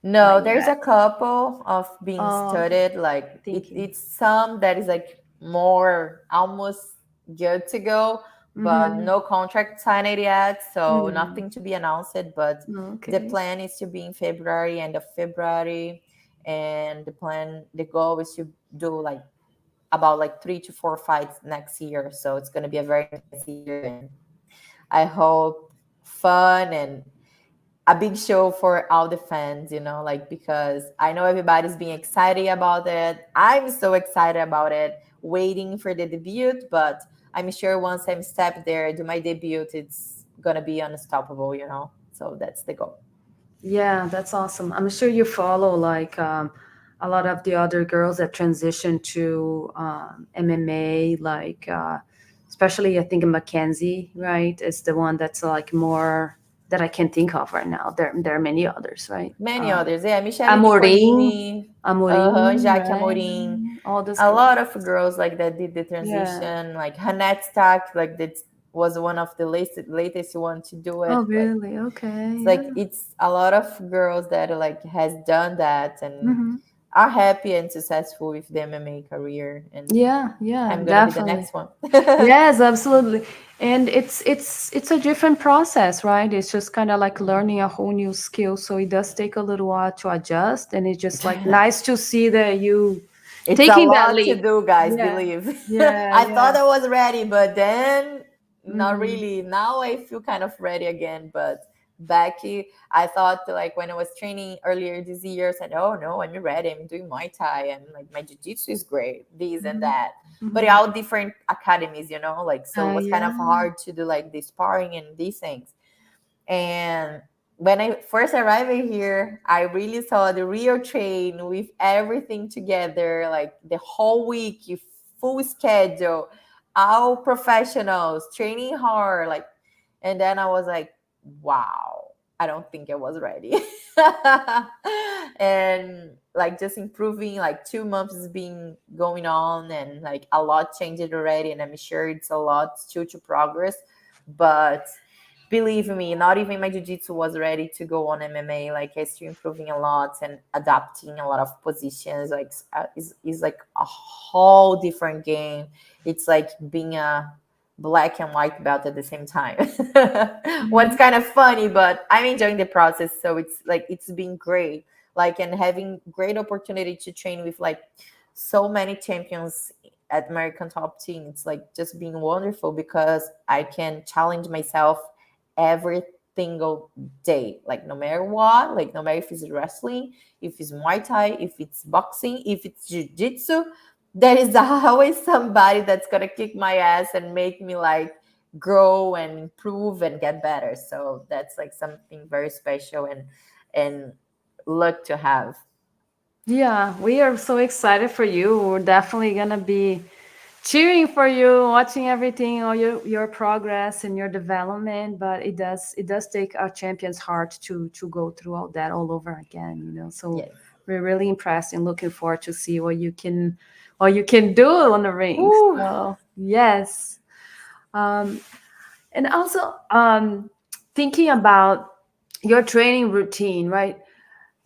No, Not there's yet. a couple of being Okay, studied. Like thinking. it's some that is like more almost good to go, but Mm-hmm. no contract signed yet. So Mm. nothing to be announced. But the Okay. plan is to be in February, end of February, and the goal is to do like about like 3 to 4 fights next year. So it's going to be a very intense year, and I hope fun and a big show for all the fans, like, because I know everybody's being excited about it. I'm so excited about it, waiting for the debut, but I'm sure once I'm step there, do my debut, it's gonna be unstoppable. So that's the goal. Yeah, that's awesome. I'm sure you follow like a lot of the other girls that transition to MMA, like especially I think Mackenzie, right? Is the one that's like more that I can think of right now. There are many others, right? Many others, yeah, Michele Amorim, Nicolini, Amorim, Jaque right? Amorim, All those a lot girls. of girls like that did the Yeah. transition, like Hanette Stack, like that was one of the latest one to do Oh, it. Like, really? Okay. it's Yeah. like it's a lot of girls that like has done that and Hmm. are happy and successful with the MMA career, and Yeah. Yeah. I'm gonna be the Definitely. next one. Yes, absolutely. And it's a different process, right? It's just kind of like learning a whole new skill. So it does take a little while to adjust, and it's just like nice to see that you It's a taking that lot to leap. do, guys, Yeah. believe. Yeah, I thought yeah. I was ready, but then not Hmm. really. Now I feel kind of ready again, but back I thought like when I was training earlier this year, I said, oh no, I'm ready. I'm doing Muay Thai. I'm like, my jiu-jitsu is great, this and Hmm. that. But Hmm. all different academies, like, so it was kind Yeah. of hard to do like the sparring and these things. And when I first arrived here, I really saw the real train with everything together, like the whole week, full schedule, all professionals training hard, like, and then I was like, wow, I don't think I was ready. And like just improving, like 2 months has been going on, and like a lot changed already, and I'm sure it's a lot still to progress, but believe me, not even my jiu-jitsu was ready to go on MMA. Like, I still improving a lot and adapting a lot of positions. Like, is like a whole different game. It's like being a black and white belt at the same time. What's Hmm. kind of funny, but I'm enjoying the process. So it's like it's been great. Like, and having great opportunity to train with like so many champions at American top team. It's like just being wonderful because I can challenge myself every single day, like no matter what, like no matter if it's wrestling, if it's Muay Thai, if it's boxing, if it's jiu-jitsu, there is always somebody that's gonna kick my ass and make me like grow and improve and get better. So that's like something very special and luck to have. Yeah, we are so excited for you. We're definitely gonna be cheering for you, watching everything, all your progress and your development. But it does take a champion's heart to go through all that all over again. So Yes. we're really impressed and looking forward to see what you can do on the ring. Ooh. So yes, um, and also thinking about your training routine, right?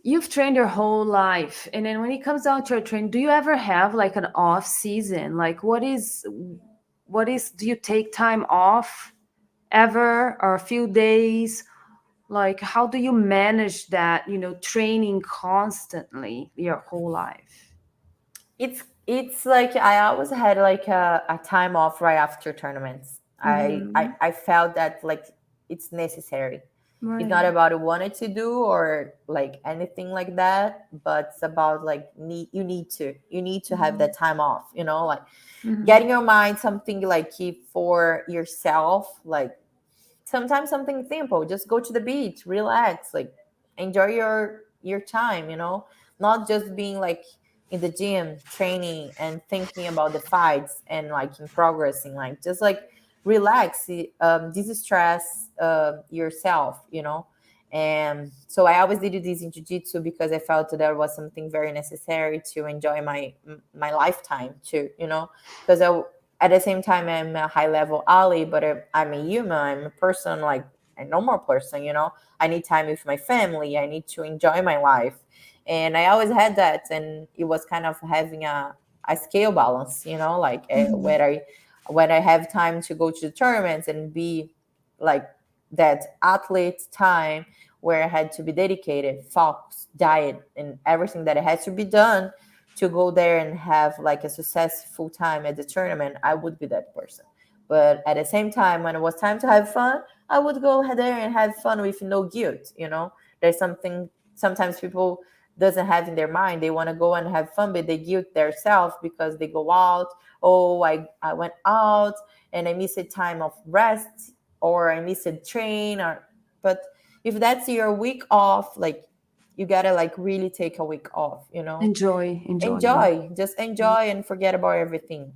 You've trained your whole life, and then when it comes down to your training, do you ever have like an off season? Like, what is do you take time off ever, or a few days? Like, how do you manage that, training constantly your whole life? It's like I always had like a time off right after tournaments. Mm-hmm. I felt that like it's necessary. It's not Right. about wanted to do or like anything like that, but it's about like you need to have Mm-hmm. that time off, like Mm-hmm. getting your mind something like keep for yourself, like sometimes something simple, just go to the beach, relax, like enjoy your time, not just being like in the gym training and thinking about the fights and like in progressing, like just like relax, distress yourself, and so I always did this in jiu-jitsu because I felt that was something very necessary to enjoy my lifetime too, because at the same time I'm a high level ally, but I'm a human, I'm a person, like a normal person, I need time with my family, I need to enjoy my life, and I always had that, and it was kind of having a scale balance, like Mm-hmm. when I have time to go to the tournaments and be like that athlete time where I had to be dedicated, focus, diet, and everything that had to be done, to go there and have like a successful time at the tournament, I would be that person. But at the same time, when it was time to have fun, I would go there and have fun with no guilt. There's something sometimes people doesn't have in their mind. They want to go and have fun, but they guilt themselves because they go out. Oh, I went out and I missed a time of rest, or I missed a train, or but if that's your week off, like you gotta like really take a week off, Enjoy. Yeah. just enjoy and forget about everything.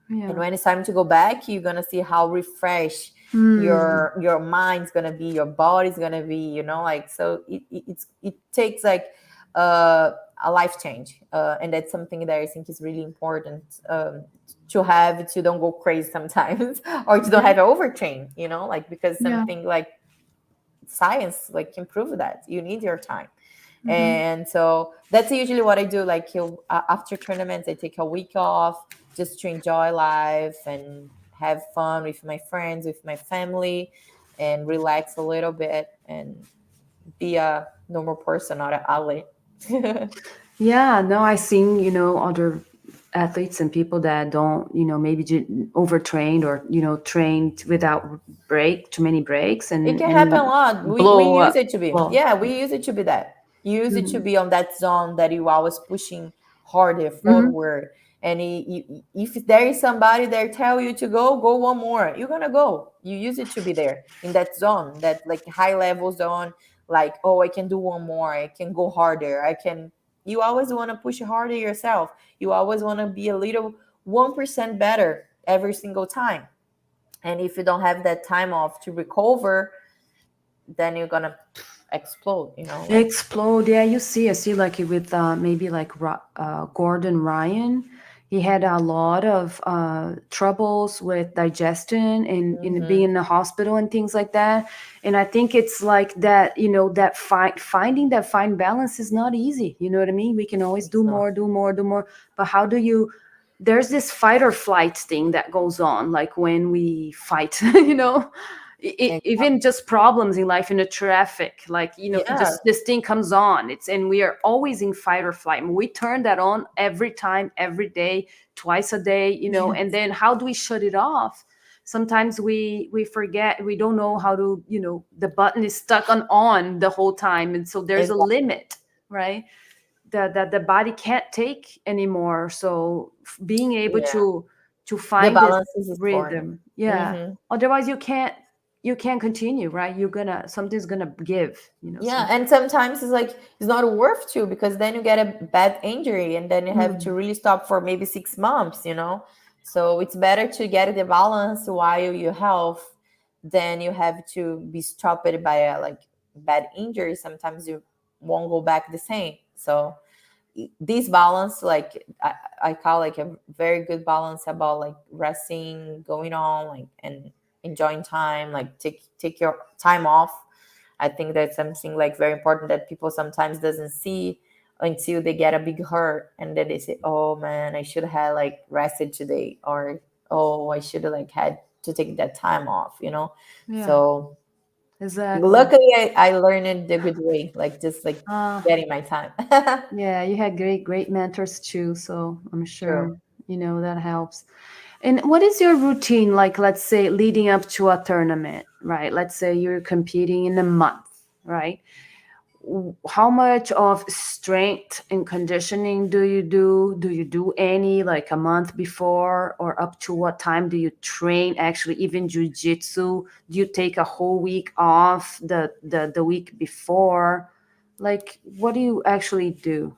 And Yeah. when it's time to go back, you're gonna see how refreshed Mm, your mind's gonna be, your body's gonna be, like, so it takes like uh, a life change, and that's something that I think is really important, to have, to don't go crazy sometimes or to don't yeah. have an overtrain, like, because Yeah. something like science like can prove that you need your time. Hmm. And so that's usually what I do. Like, after tournaments, I take a week off just to enjoy life and have fun with my friends, with my family, and relax a little bit and be a normal person, not an athlete. Yeah, no, I seen, other athletes and people that don't, maybe overtrained or, trained without too many breaks It and can happen a and lot. We blow use up. it to be. Well, Yeah, we use it to be that. You use it to hmm be on that zone that you always pushing harder hmm forward. And if there is somebody there tell you to go one more. You're gonna go. You use it to be there in that zone, that like high level zone. Like, oh, I can do one more. I can go harder. I can. You always want to push harder yourself. You always want to be a little 1% better every single time. And if you don't have that time off to recover, then you're gonna explode, like. explode. Yeah, I see like with maybe like Gordon Ryan. He had a lot of troubles with digestion and in being Hmm. in the hospital and things like that. And I think it's like that, that finding that fine balance is not easy. You know what I mean? We can always do It's not. more, do more, do more. But how do you, there's this fight or flight thing that goes on, like when we fight, even Exactly. just problems in life, in the traffic, like Yeah. just this thing comes on, and we are always in fight or flight, and we turn that on every time, every day, twice a day, and Yes. then how do we shut it off? Sometimes we forget, we don't know how to, the button is stuck on the whole time, and so there's a Exactly. limit, right, that the body can't take anymore. So being able Yeah. to The find this balance is important. rhythm, yeah, Hmm. otherwise you can't continue, right? You're gonna, something's gonna give, Yeah, some. and sometimes it's like it's not worth to, because then you get a bad injury and then you have to Mm, really stop for maybe 6 months. So it's better to get the balance while you health than you have to be stopped by a like bad injury. Sometimes you won't go back the same. So this balance, like I call like a very good balance about like resting, going on, like, and enjoying time, like take your time off. I think that's something like very important that people sometimes doesn't see until they get a big hurt, and then they say, oh man, I should have like rested today, or oh, I should have like had to take that time off. yeah, So exactly. luckily I learned it the good way, like just like uh getting my time. yeah, you had great mentors too, so I'm True. sure that helps. And what is your routine like, let's say leading up to a tournament, right? Let's say you're competing in a month, right? How much of strength and conditioning do you do? Do you do any like a month before, or up to what time do you train? Actually, even jujitsu, do you take a whole week off the week before? Like, what do you actually do?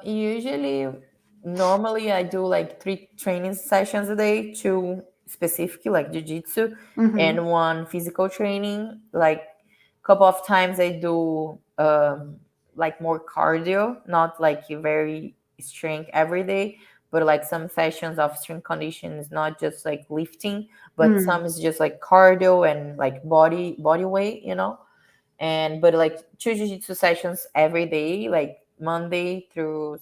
Usually, normally I do like 3 training sessions a day, two specifically like jiu-jitsu Mm-hmm. and one physical training. Like couple of times I do like more cardio, not like very strength every day, but like some sessions of strength conditions, not just like lifting, but Mm, some is just like cardio and like body weight. And but like two jiu-jitsu sessions every day, like Monday through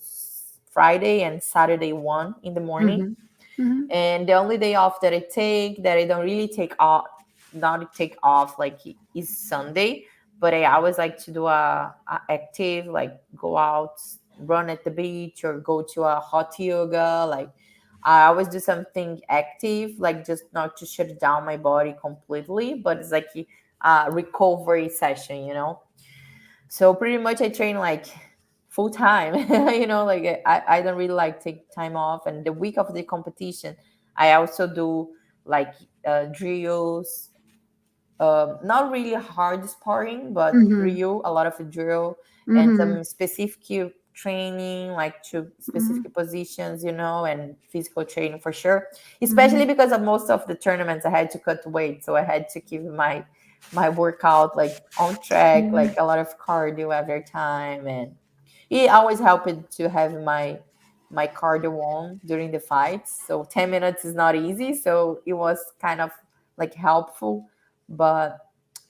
Friday, and Saturday one in the morning. mm-hmm. Mm-hmm. And the only day off that I take, that I don't really take off, not take off, like, is Sunday. But I always like to do a active, like go out run at the beach or go to a hot yoga. Like I always do something active, like just not to shut down my body completely, but it's like a recovery session, you know. So pretty much I train like full time, you know, like I don't really like take time off. And the week of the competition, I also do like drills, not really hard sparring, but Mm-hmm. drill, a lot of drill and Mm-hmm. some specific training, like to Mm-hmm. specific positions, you know, and physical training for sure. Mm-hmm. Especially because of most of the tournaments, I had to cut weight, so I had to keep my workout like on track, like a lot of cardio every time, and it always helped to have my cardio on during the fights. So 10 minutes is not easy, so it was kind of like helpful, but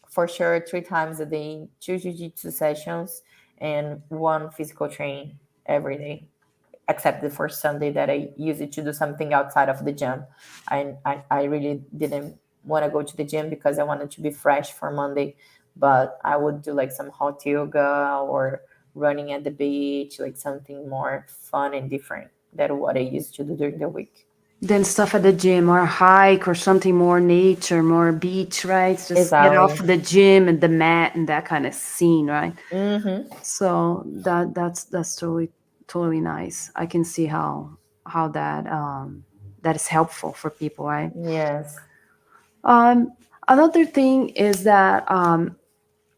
for sure 3 times a day, 2 jiu-jitsu sessions and 1 physical training every day, except the first Sunday that I use it to do something outside of the gym. I really didn't want to go to the gym because I wanted to be fresh for Monday, but I would do like some hot yoga or running at the beach, like something more fun and different than what I used to do during the week. Then stuff at the gym or hike or something more nature, more beach, right? Just get off Exactly. the gym and the mat and that kind of scene, right? Mm-hmm. So that's totally nice. I can see how that is helpful for people, right? Yes. Um, Another thing is that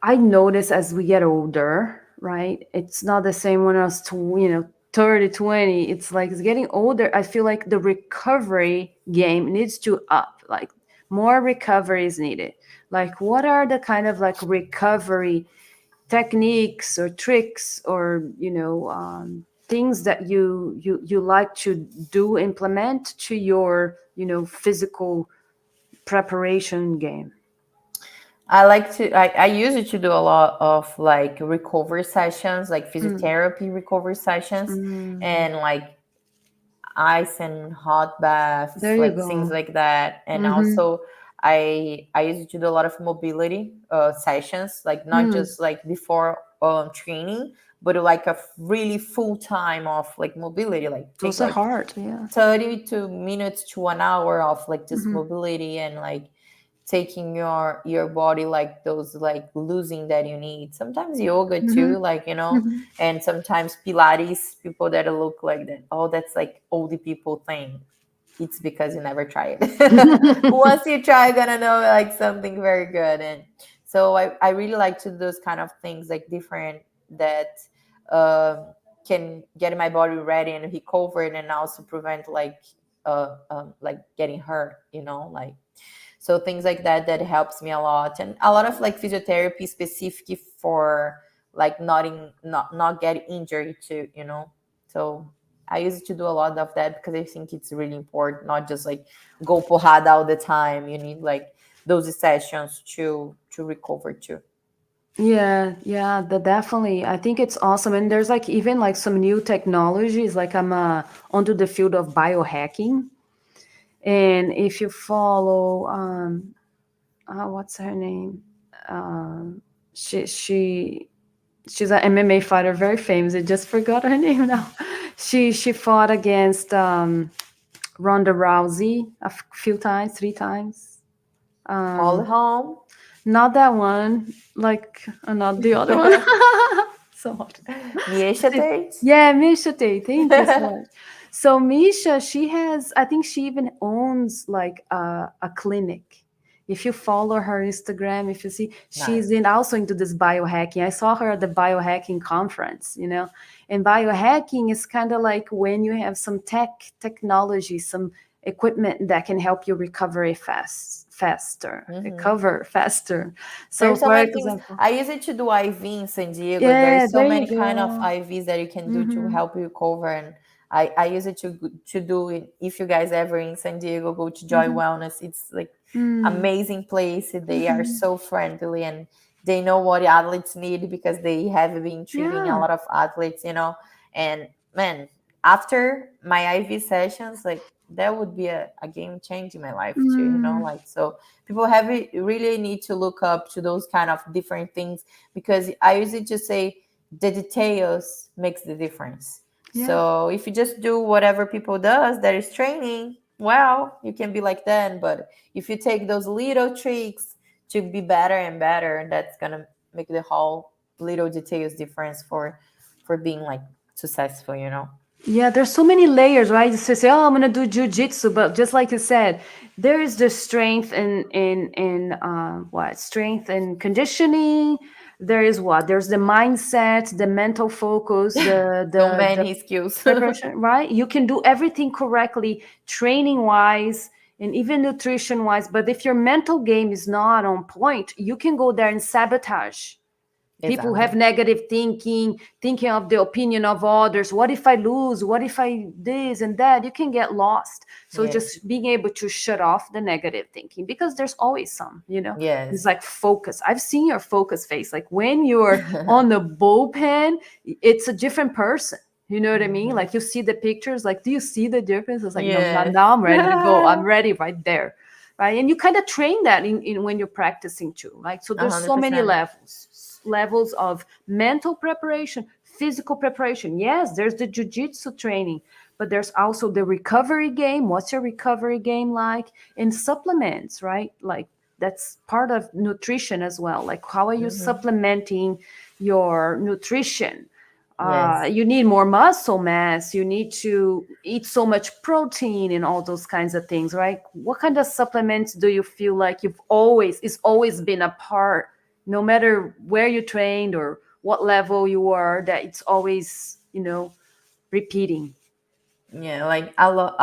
I notice as we get older, right? It's not the same when I was, 30, 20. It's like it's getting older. I feel like the recovery game needs to up. Like more recovery is needed. Like what are the kind of like recovery techniques or tricks or things that you like to do implement to your physical preparation game. I use it to do a lot of like recovery sessions, like Mm. physiotherapy recovery sessions, Mm. and like ice and hot There baths, you like things go. like that. And Mm-hmm. also I use it to do a lot of mobility sessions, like not Mm. just like before training, but like a really full time of like mobility, like take Those are like hard, yeah. 30 to minutes to an hour of like just Mm-hmm. mobility and like taking your body like those like losing that you need, sometimes yoga too, Mm-hmm. like, you know, Mm-hmm. and sometimes pilates, people that look like that, oh, that's like old people thing. It's because you never try it. Once you try, you're gonna know like something very good. And so I really like to do those kind of things like different that um, can get my body ready and recovered and also prevent like getting hurt, you know, like, so things like that that helps me a lot. And a lot of like physiotherapy specific for like not get injured too, you know. So I used to do a lot of that because I think it's really important, not just like go porrada all the time. You need like those sessions to recover too. Yeah, yeah, definitely. I think it's awesome. And there's like even like some new technologies. Like I'm onto the field of biohacking. And if you follow, what's her name? Um, she she she's an MMA fighter, very famous. I just forgot her name now. She fought against Ronda Rousey a few times, 3 times. All Um, home. Not that one, like not the other one. So hard. Miesha Tate. Yeah, Misha Tate. Thank you so much. So Misha, she has, I think she even owns like a clinic. If you follow her Instagram, if you see, she's Nice. in also into this biohacking. I saw her at the biohacking conference, and biohacking is kind of like when you have some technology, some equipment that can help you Hmm. recover faster. So There's so for many things. example, I use it to do IV in San Diego, and yeah, there's so there you many kind of go. IVs that you can do to Mm-hmm. help you recover. And I use it to do it. If you guys ever in San Diego, go to Joy Mm-hmm. Wellness. It's like Mm. amazing place. They are Mm-hmm. so friendly and they know what the athletes need because they have been treating a Yeah. lot of athletes, you know. And man, after my IV sessions, like that would be a game change in my life too, you know, Mm. like so people really need to look up to those kind of different things because I usually just say the details makes the difference. Yeah. So if you just do whatever people does that is training, well, you can be like that. But if you take those little tricks to be better and better, that's gonna make the whole little details difference for being like successful, you know. Yeah, there's so many layers, right? You say, "Oh, I'm gonna do jujitsu," but just like you said, there is the strength in what strength and conditioning. There is what there's the mindset, the mental focus, So the many skills. preparation, right? You can do everything correctly, training wise and even nutrition wise. But if your mental game is not on point, you can go there and sabotage. People Exactly. have negative thinking, thinking of the opinion of others. What if I lose? What if I this and that? You can get lost. So Yeah. just being able to shut off the negative thinking, because there's always some, it's Yes. like focus. I've seen your focus face. Like when you're on the bullpen, it's a different person. You know what I mean? Mhm. Like you see the pictures, like, do you see the difference? It's like, no, Yes. now I'm ready to go. I'm ready right there. Right. And you kind of train that in when you're practicing too. Right. So A there's hundred so many percent. levels of mental preparation, physical preparation. Yes, there's the jiu-jitsu training, but there's also the recovery game. What's your recovery game like? And supplements, right? Like that's part of nutrition as well. Like how are you Mhm. supplementing your nutrition? Yes. You need more muscle mass. You need to eat so much protein and all those kinds of things, right? What kind of supplements do you feel like it's always been a part, no matter where you trained or what level you are, that it's always, repeating? Yeah, like a lot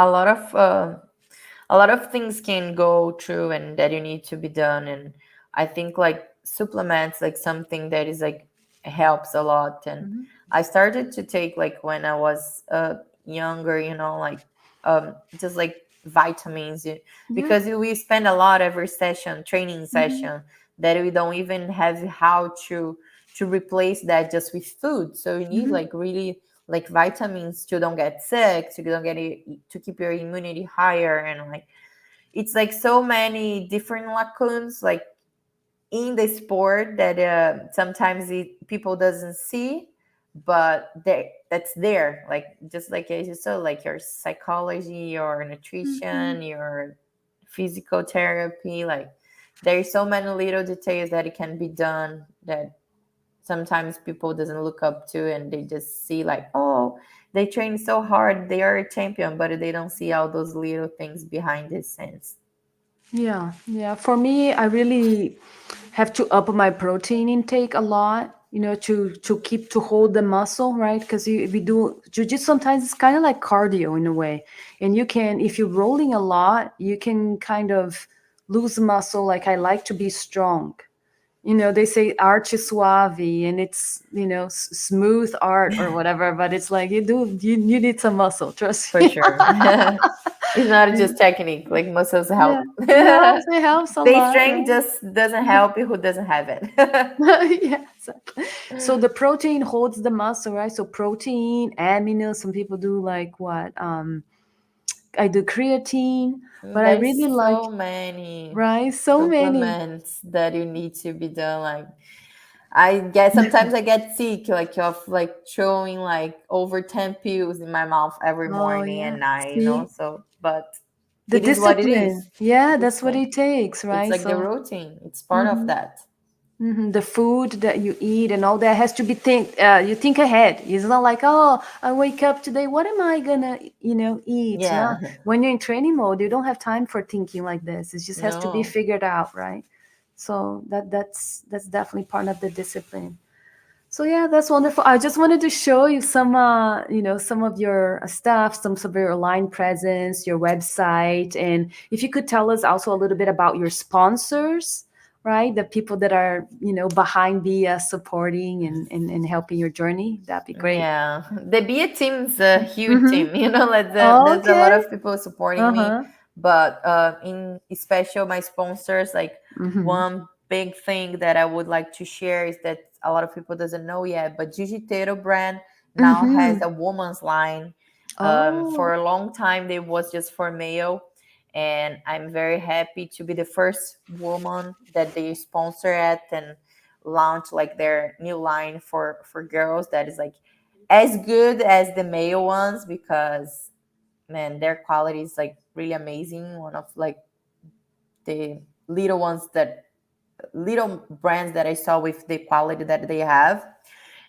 of things can go through and that you need to be done. And I think like supplements like something that is like helps a lot. And Mm-hmm. I started to take like when I was younger, like just like vitamins, Yeah. because we spend a lot every session, training Mm-hmm. session, that we don't even have how to replace that just with food. So you need Mm-hmm. like really like vitamins to don't get sick, to don't get to keep your immunity higher. And like it's like so many different lacunes like in the sport that sometimes people doesn't see, but that's there, like just like as you said, like your psychology, your Mm-hmm. nutrition, your physical therapy. Like there's so many little details that it can be done that sometimes people doesn't look up to, and they just see like, oh, they train so hard, they are a champion, but they don't see all those little things behind the scenes. Yeah, yeah. For me, I really have to up my protein intake a lot, to hold the muscle, right? Because we do jujitsu sometimes it's kind of like cardio in a way, and you can, if you're rolling a lot, you can kind of lose muscle. Like I like to be strong. They say arte suave, and it's smooth art or whatever, but it's like you need some muscle. Trust For me. sure. It's not just technique, like muscles Yeah, help. it helps a The lot, strength right? just doesn't help you who doesn't have it. Yeah, exactly. So the protein holds the muscle, right? So protein, amino. Some people do like what? I do creatine, but I There's really like, so many right? So many. supplements that you need to be done. Like I get sometimes I get sick like of like throwing like over 10 pills in my mouth every Oh morning yeah. and night. See, So but the it is what it discipline. is. Yeah, that's what Discipline. it takes, It's right? like the So. routine. It's part of Mhm. that. The food that you eat and all that has to be you think ahead. It's not like, oh, I wake up today, what am I gonna eat? No, Yeah. when you're in training mode, you don't have time for thinking like this. It just has to be No. figured out, right? So that's definitely part of the discipline. So yeah, that's wonderful. I just wanted to show you some of your stuff, some of your online presence, your website, and if you could tell us also a little bit about your sponsors, right? The people that are behind the supporting and helping your journey. That'd be great. Yeah, the Bia team's a huge Mm-hmm. team. Like there's a lot Okay. of people supporting Uh me, huh. but in special my sponsors. Like Mm-hmm. one big thing that I would like to share is that a lot of people doesn't know yet, but Jiu brand now has Mm-hmm. a woman's line. For Oh. a long time, they was just for male, and I'm very happy to be the first woman that they sponsor at. And launch like their new line for girls that is like as good as the male ones, because man, their quality is like really amazing. One of like the little ones that little brands that I saw with the quality that they have,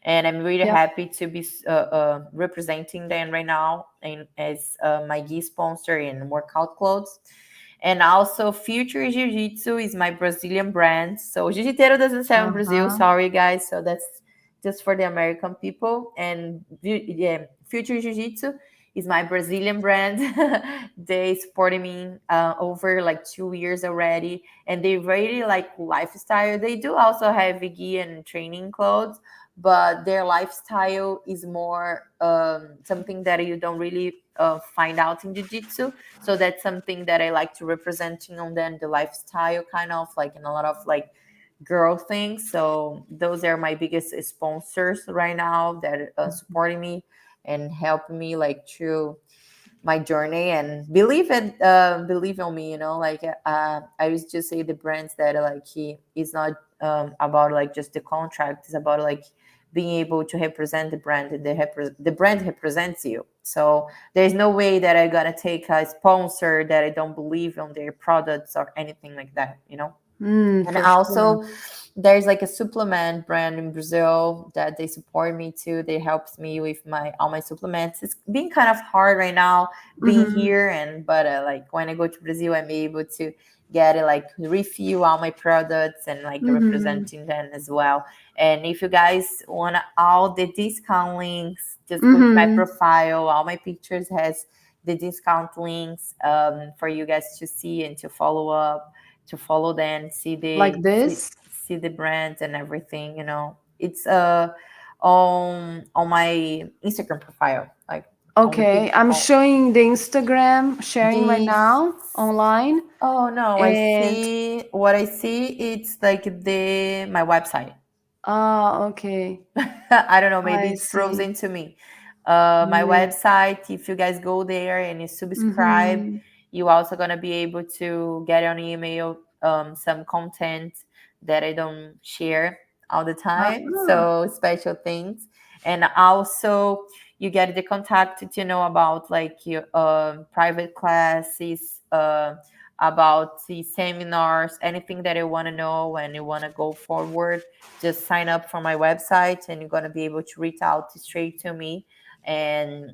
and I'm really Yep. happy to be representing them right now and as my gi sponsor in workout clothes. And also, Future Jiu Jitsu is my Brazilian brand. So, Jiu-Jiteiro doesn't sell in Brazil. Uh-huh. Sorry, guys. So, that's just for the American people. And yeah, Future Jiu Jitsu is my Brazilian brand. They supported me over like 2 years already. And they really like lifestyle. They do also have gi and training clothes, but their lifestyle is more something that you don't really find out in jiu-jitsu. So that's something that I like to representing on them, the lifestyle kind of like in a lot of like girl things. So those are my biggest sponsors right now that are supporting me and helping me like through my journey and believe on me, you know, like I used to say the brands that like he is not about like just the contract, it's about like being able to represent the brand, and the brand represents you. So there's no way that I gotta take a sponsor that I don't believe on their products or anything like that, you know. And For sure. also, there's like a supplement brand in Brazil that they support me too. They helps me with my all my supplements. It's been kind of hard right now being Mm-hmm. here, and but like when I go to Brazil, I'm able to get it like refill all my products and like Mm-hmm. representing them as well. And if you guys want all the discount links, just go to my Mm-hmm. profile. All my pictures has the discount links for you guys to see and to follow up, to follow them, Like this? see the brands and everything. You know, it's on my Instagram profile, like on the Okay, picture I'm on showing the Instagram sharing right this. now online. Oh no, I And see what I see. It's like the my website. okay. I don't know, maybe I it's see. frozen to me. My Yeah. website, if you guys go there and you subscribe, Mm-hmm. you also gonna be able to get on email some content that I don't share all the time. Uh-huh. So special things. And also you get the contact to know about like your private classes, about the seminars, anything that you want to know and you want to go forward, just sign up for my website and you're going to be able to reach out straight to me and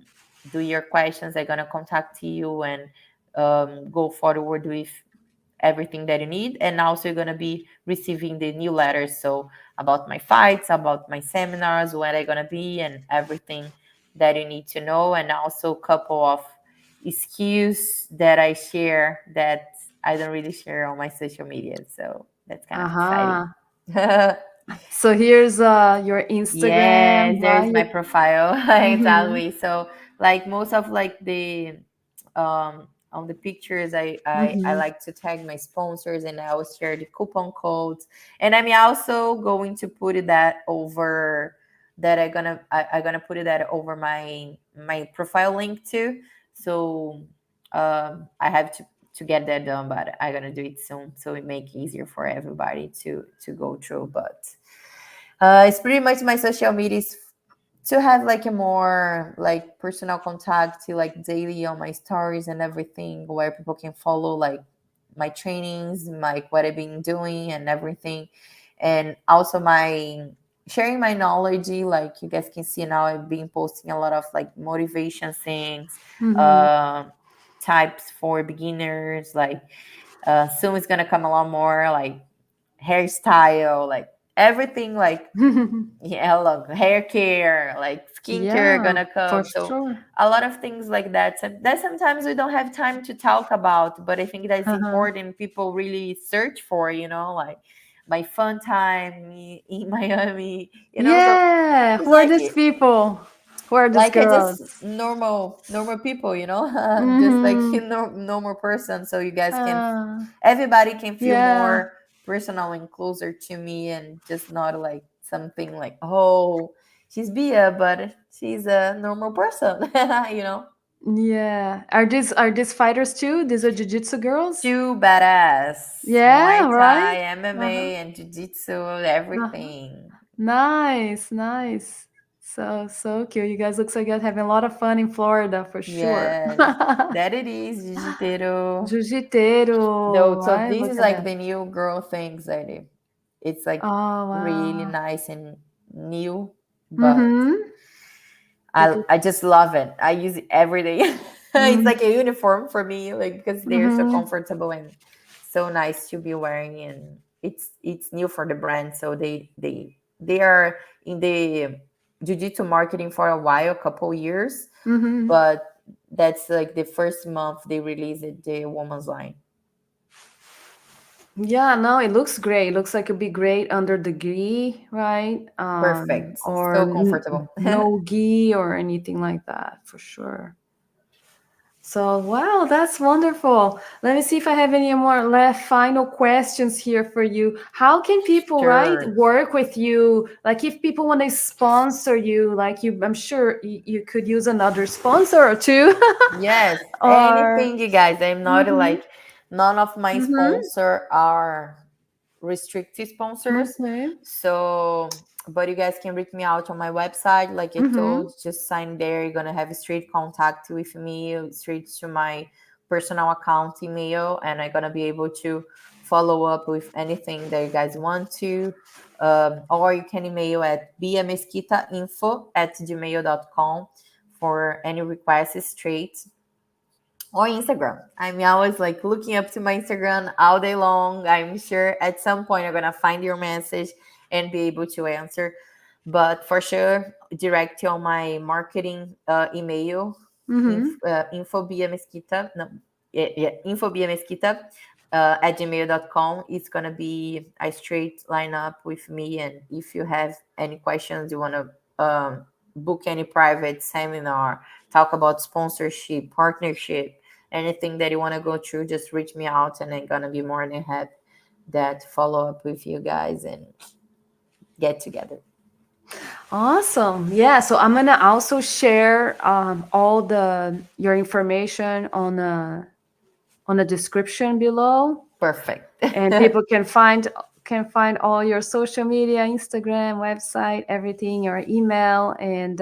do your questions. I'm going to contact you and go forward with everything that you need. And also you're going to be receiving the new letters, so about my fights, about my seminars, where they're going to be, and everything that you need to know. And also a couple of skills that I share that I don't really share on my social media, so that's kind of exciting. Uh-huh. So here's your Yes, Instagram. there's my Your profile. mm-hmm. Exactly. So like most of like the on the pictures I Mm-hmm. like to tag my sponsors, and I always share the coupon codes. And I'm also going to put it that over that I gonna put it that over my profile link too. So I have to get that done, but I'm gonna do it soon so it make easier for everybody to go through. But it's pretty much my social media is to have like a more like personal contact to like daily on my stories and everything, where people can follow like my trainings, like what I've been doing and everything. And also my sharing my knowledge, like you guys can see now I've been posting a lot of like motivation things, Mm-hmm. uh, types for beginners, like soon it's gonna come a lot more like hairstyle, like everything, like yeah, look, hair care, like skincare Yeah, gonna for come. So sure. a lot of things like that. So that sometimes we don't have time to talk about, but I think that's Uh-huh. important. People really search for, you know, like my fun time in Miami, you know. So Yeah, it's who are these people? Who are these like I just girls? normal people, you know, just like Mm-hmm. normal person. So you guys can, Uh, everybody can feel yeah. more personal and closer to me, and just not like something like, oh, she's Bia, but she's a normal person, you know. Yeah. Are these fighters too? These are jiu-jitsu girls? Two badass. Yeah, Muay right? Thai, MMA, Uh-huh. and Jiu Jitsu, Uh-huh. everything. Nice, nice. So cute. You guys looks like you're having a lot of fun in Florida for sure. Yes, that it is, Jiu-Jitsu. Jiu-jitsu, Though, so right? this Look is at like that. the new girl things that it's like Oh, really wow. nice and new, but Mm-hmm. It I is. just love it. I use it every day. It's Mm-hmm. like a uniform for me, like because they're so Mm-hmm. comfortable and so nice to be wearing, and it's new for the brand, so they are in the jiu-jitsu marketing for a while, a couple years, Mm-hmm. but that's like the first month they released it, the woman's line. Yeah, no, it looks great. Looks like it'd be great under the gi, right? Perfect, Or so comfortable. no gi or anything like that for sure. So, wow, that's wonderful. Let me see if I have any more left final questions here for you. How can people, right, Sure. work with you? Like, if people want to sponsor you, like you, I'm sure you could use another sponsor or two. Yes, Or, anything, you guys. I'm not mm-hmm, like, none of my mm-hmm, sponsor are restricted sponsors. okay, So, but you guys can reach me out on my website. Like I mm-hmm, told, just sign there. You're gonna have straight contact with me, straight to my personal account email, and I'm gonna be able to follow up with anything that you guys want to. Or you can email at biamesquitainfo@gmail.com for any requests straight, or Instagram. I'm always like looking up to my Instagram all day long. I'm sure at some point I'm gonna find your message and be able to answer. But for sure, direct on my marketing email, mm-hmm. info Bia Mesquita. No, yeah, info Bia Mesquita at gmail.com. It's gonna be a straight lineup with me. And if you have any questions, you wanna book any private seminar, talk about sponsorship, partnership, anything that you want to go through, just reach me out and I'm gonna be more than happy that follow up with you guys and get together. Awesome. Yeah. So I'm gonna also share all the your information on the description below, Perfect. and people can find all your social media, Instagram, website, everything, your email, and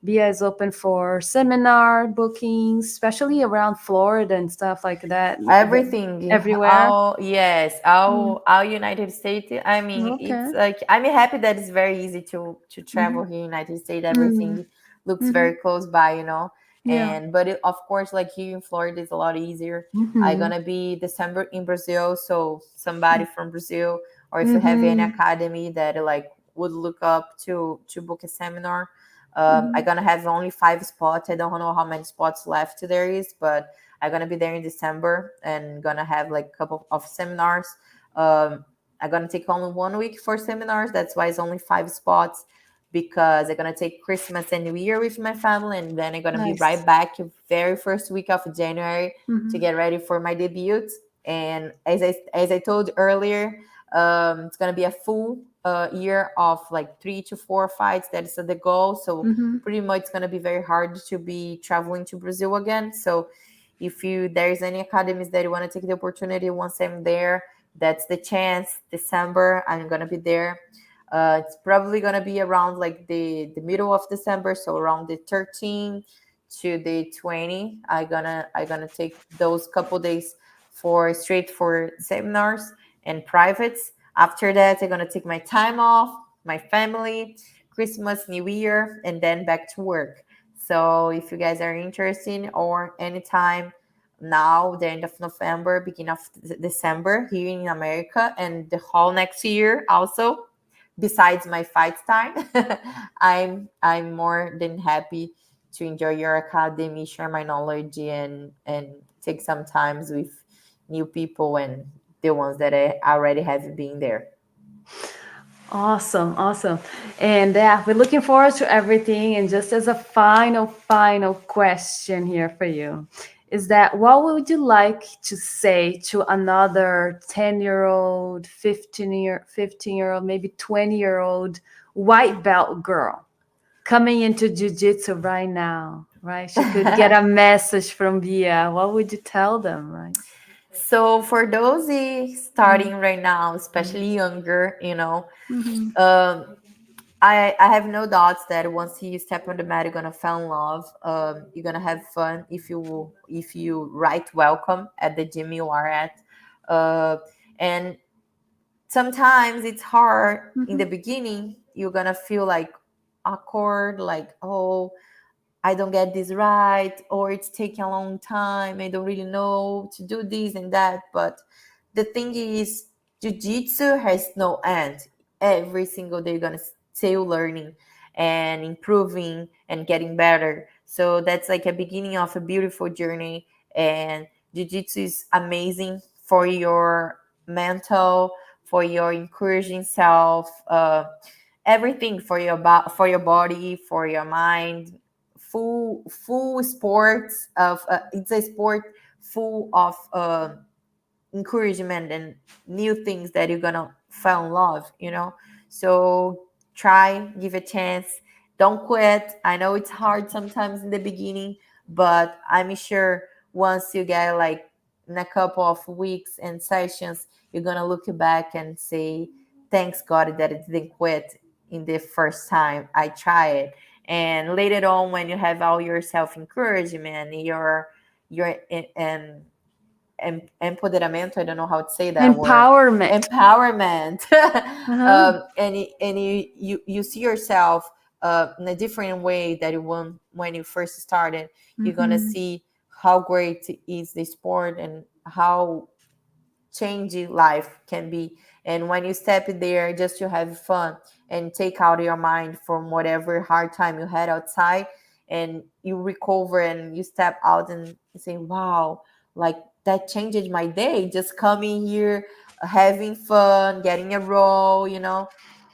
Bia is open for seminar bookings, especially around Florida and stuff like that. Everything, Everywhere. all, yes, Mm, all United States. I mean, it's okay. like I'm happy that it's very easy to travel Mm-hmm. here in United States. Mm-hmm. Everything looks Mm-hmm. very close by. Yeah. And but of course, like here in Florida, it's a lot easier. I Mm-hmm. gonna be December in Brazil, so somebody from Brazil, or if you have any Mm-hmm. academy that like would look up to book a seminar, I Mm-hmm. gonna have only 5 spots. I don't know how many spots left there is, but I'm gonna be there in December and gonna have like a couple of seminars. I'm gonna take only 1 week for seminars. That's why it's only 5 spots, because I'm gonna take Christmas and New Year with my family, and then I'm gonna be Nice. right back very first week of January to Mm-hmm. get ready for my debut. And as I told earlier, it's gonna be a full year of like 3 to 4 fights. That is the goal. So Mm-hmm. pretty much it's gonna be very hard to be traveling to Brazil again. So if you there's any academies that you want to take the opportunity once I'm there, that's the chance. December, I'm gonna be there. It's probably gonna be around like the middle of December, so around the 13th to the 20th. I gonna take those couple days for straight for seminars and privates. After that, I'm gonna take my time off, my family, Christmas, New Year, and then back to work. So if you guys are interested, or anytime now, the end of November, beginning of December here in America, and the whole next year also, besides my fight time, I'm more than happy to enjoy your academy, share my knowledge, and take some times with new people and the ones that I already have been there. Awesome, awesome. And yeah, we're looking forward to everything. And just as a final question here for you, is that what would you like to say to another 10-year-old, 15-year old, maybe 20-year old white belt girl? coming into jiu-jitsu right now, right? She could get a message from Bia. What would you tell them, right? So for those Mm-hmm. starting right now, especially younger, Mm-hmm. um, I have no doubts that once you step on the mat, you're gonna fall in love. You're gonna have fun if you write welcome at the gym you are at, uh, and sometimes it's hard in the Mm-hmm. beginning. You're gonna feel like awkward, like, oh, I don't get this right, or it's taking a long time. I don't really know to do this and that. But the thing is, jiu-jitsu has no end. Every single day, you're gonna still learning and improving and getting better. So that's like a beginning of a beautiful journey. And jiu-jitsu is amazing for your mental, for your encouraging self. Everything for your for your body, for your mind. Full sports of it's a sport full of encouragement and new things that you're gonna fall in love. So try, give a chance, don't quit. I know it's hard sometimes in the beginning, but I'm sure once you get like in a couple of weeks and sessions, you're gonna look back and say, thanks God that it didn't quit in the first time I tried. And later on, when you have all your self encouragement, your empoderamento, I don't know how to say that word, Empowerment. empowerment. Uh-huh. You see yourself in a different way that you want when you first started. You're gonna Mm-hmm. see how great is the sport and how changing life can be. And when you step in there just to have fun and take out your mind from whatever hard time you had outside, and you recover and you step out and you say, wow, like that changed my day, just coming here, having fun, getting a roll.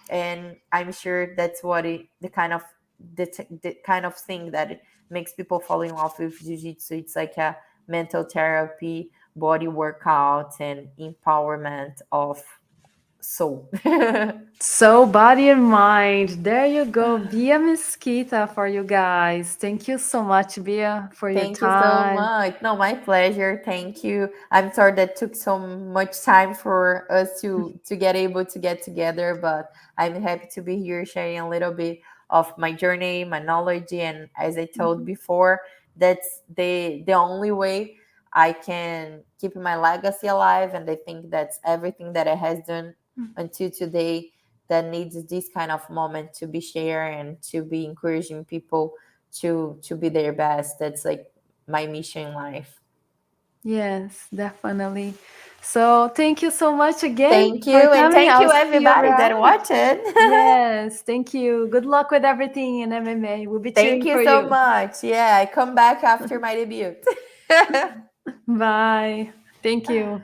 And I'm sure that's what the kind of thing that makes people fall in love with jiu-jitsu. It's like a mental therapy, body workouts, and empowerment of soul. So, body and mind. There you go. Bia Mesquita for you guys. Thank you so much, Bia, for your Thank you so time. much. No, my pleasure. Thank you. I'm sorry that took so much time for us to get able to get together, but I'm happy to be here sharing a little bit of my journey, my knowledge, and as I told Mhm. before, that's the only way I can keep my legacy alive, and I think that's everything that I has done until today that needs this kind of moment to be shared and to be encouraging people to be their best. That's like my mission in life. Yes, definitely. So, thank you so much again Thank for you, and coming. thank I'll you see you everybody that around. watched it. Yes, thank you. Good luck with everything in MMA. We'll be Thank cheering you for so you. much. Yeah, I come back after my debut. Bye. Thank you.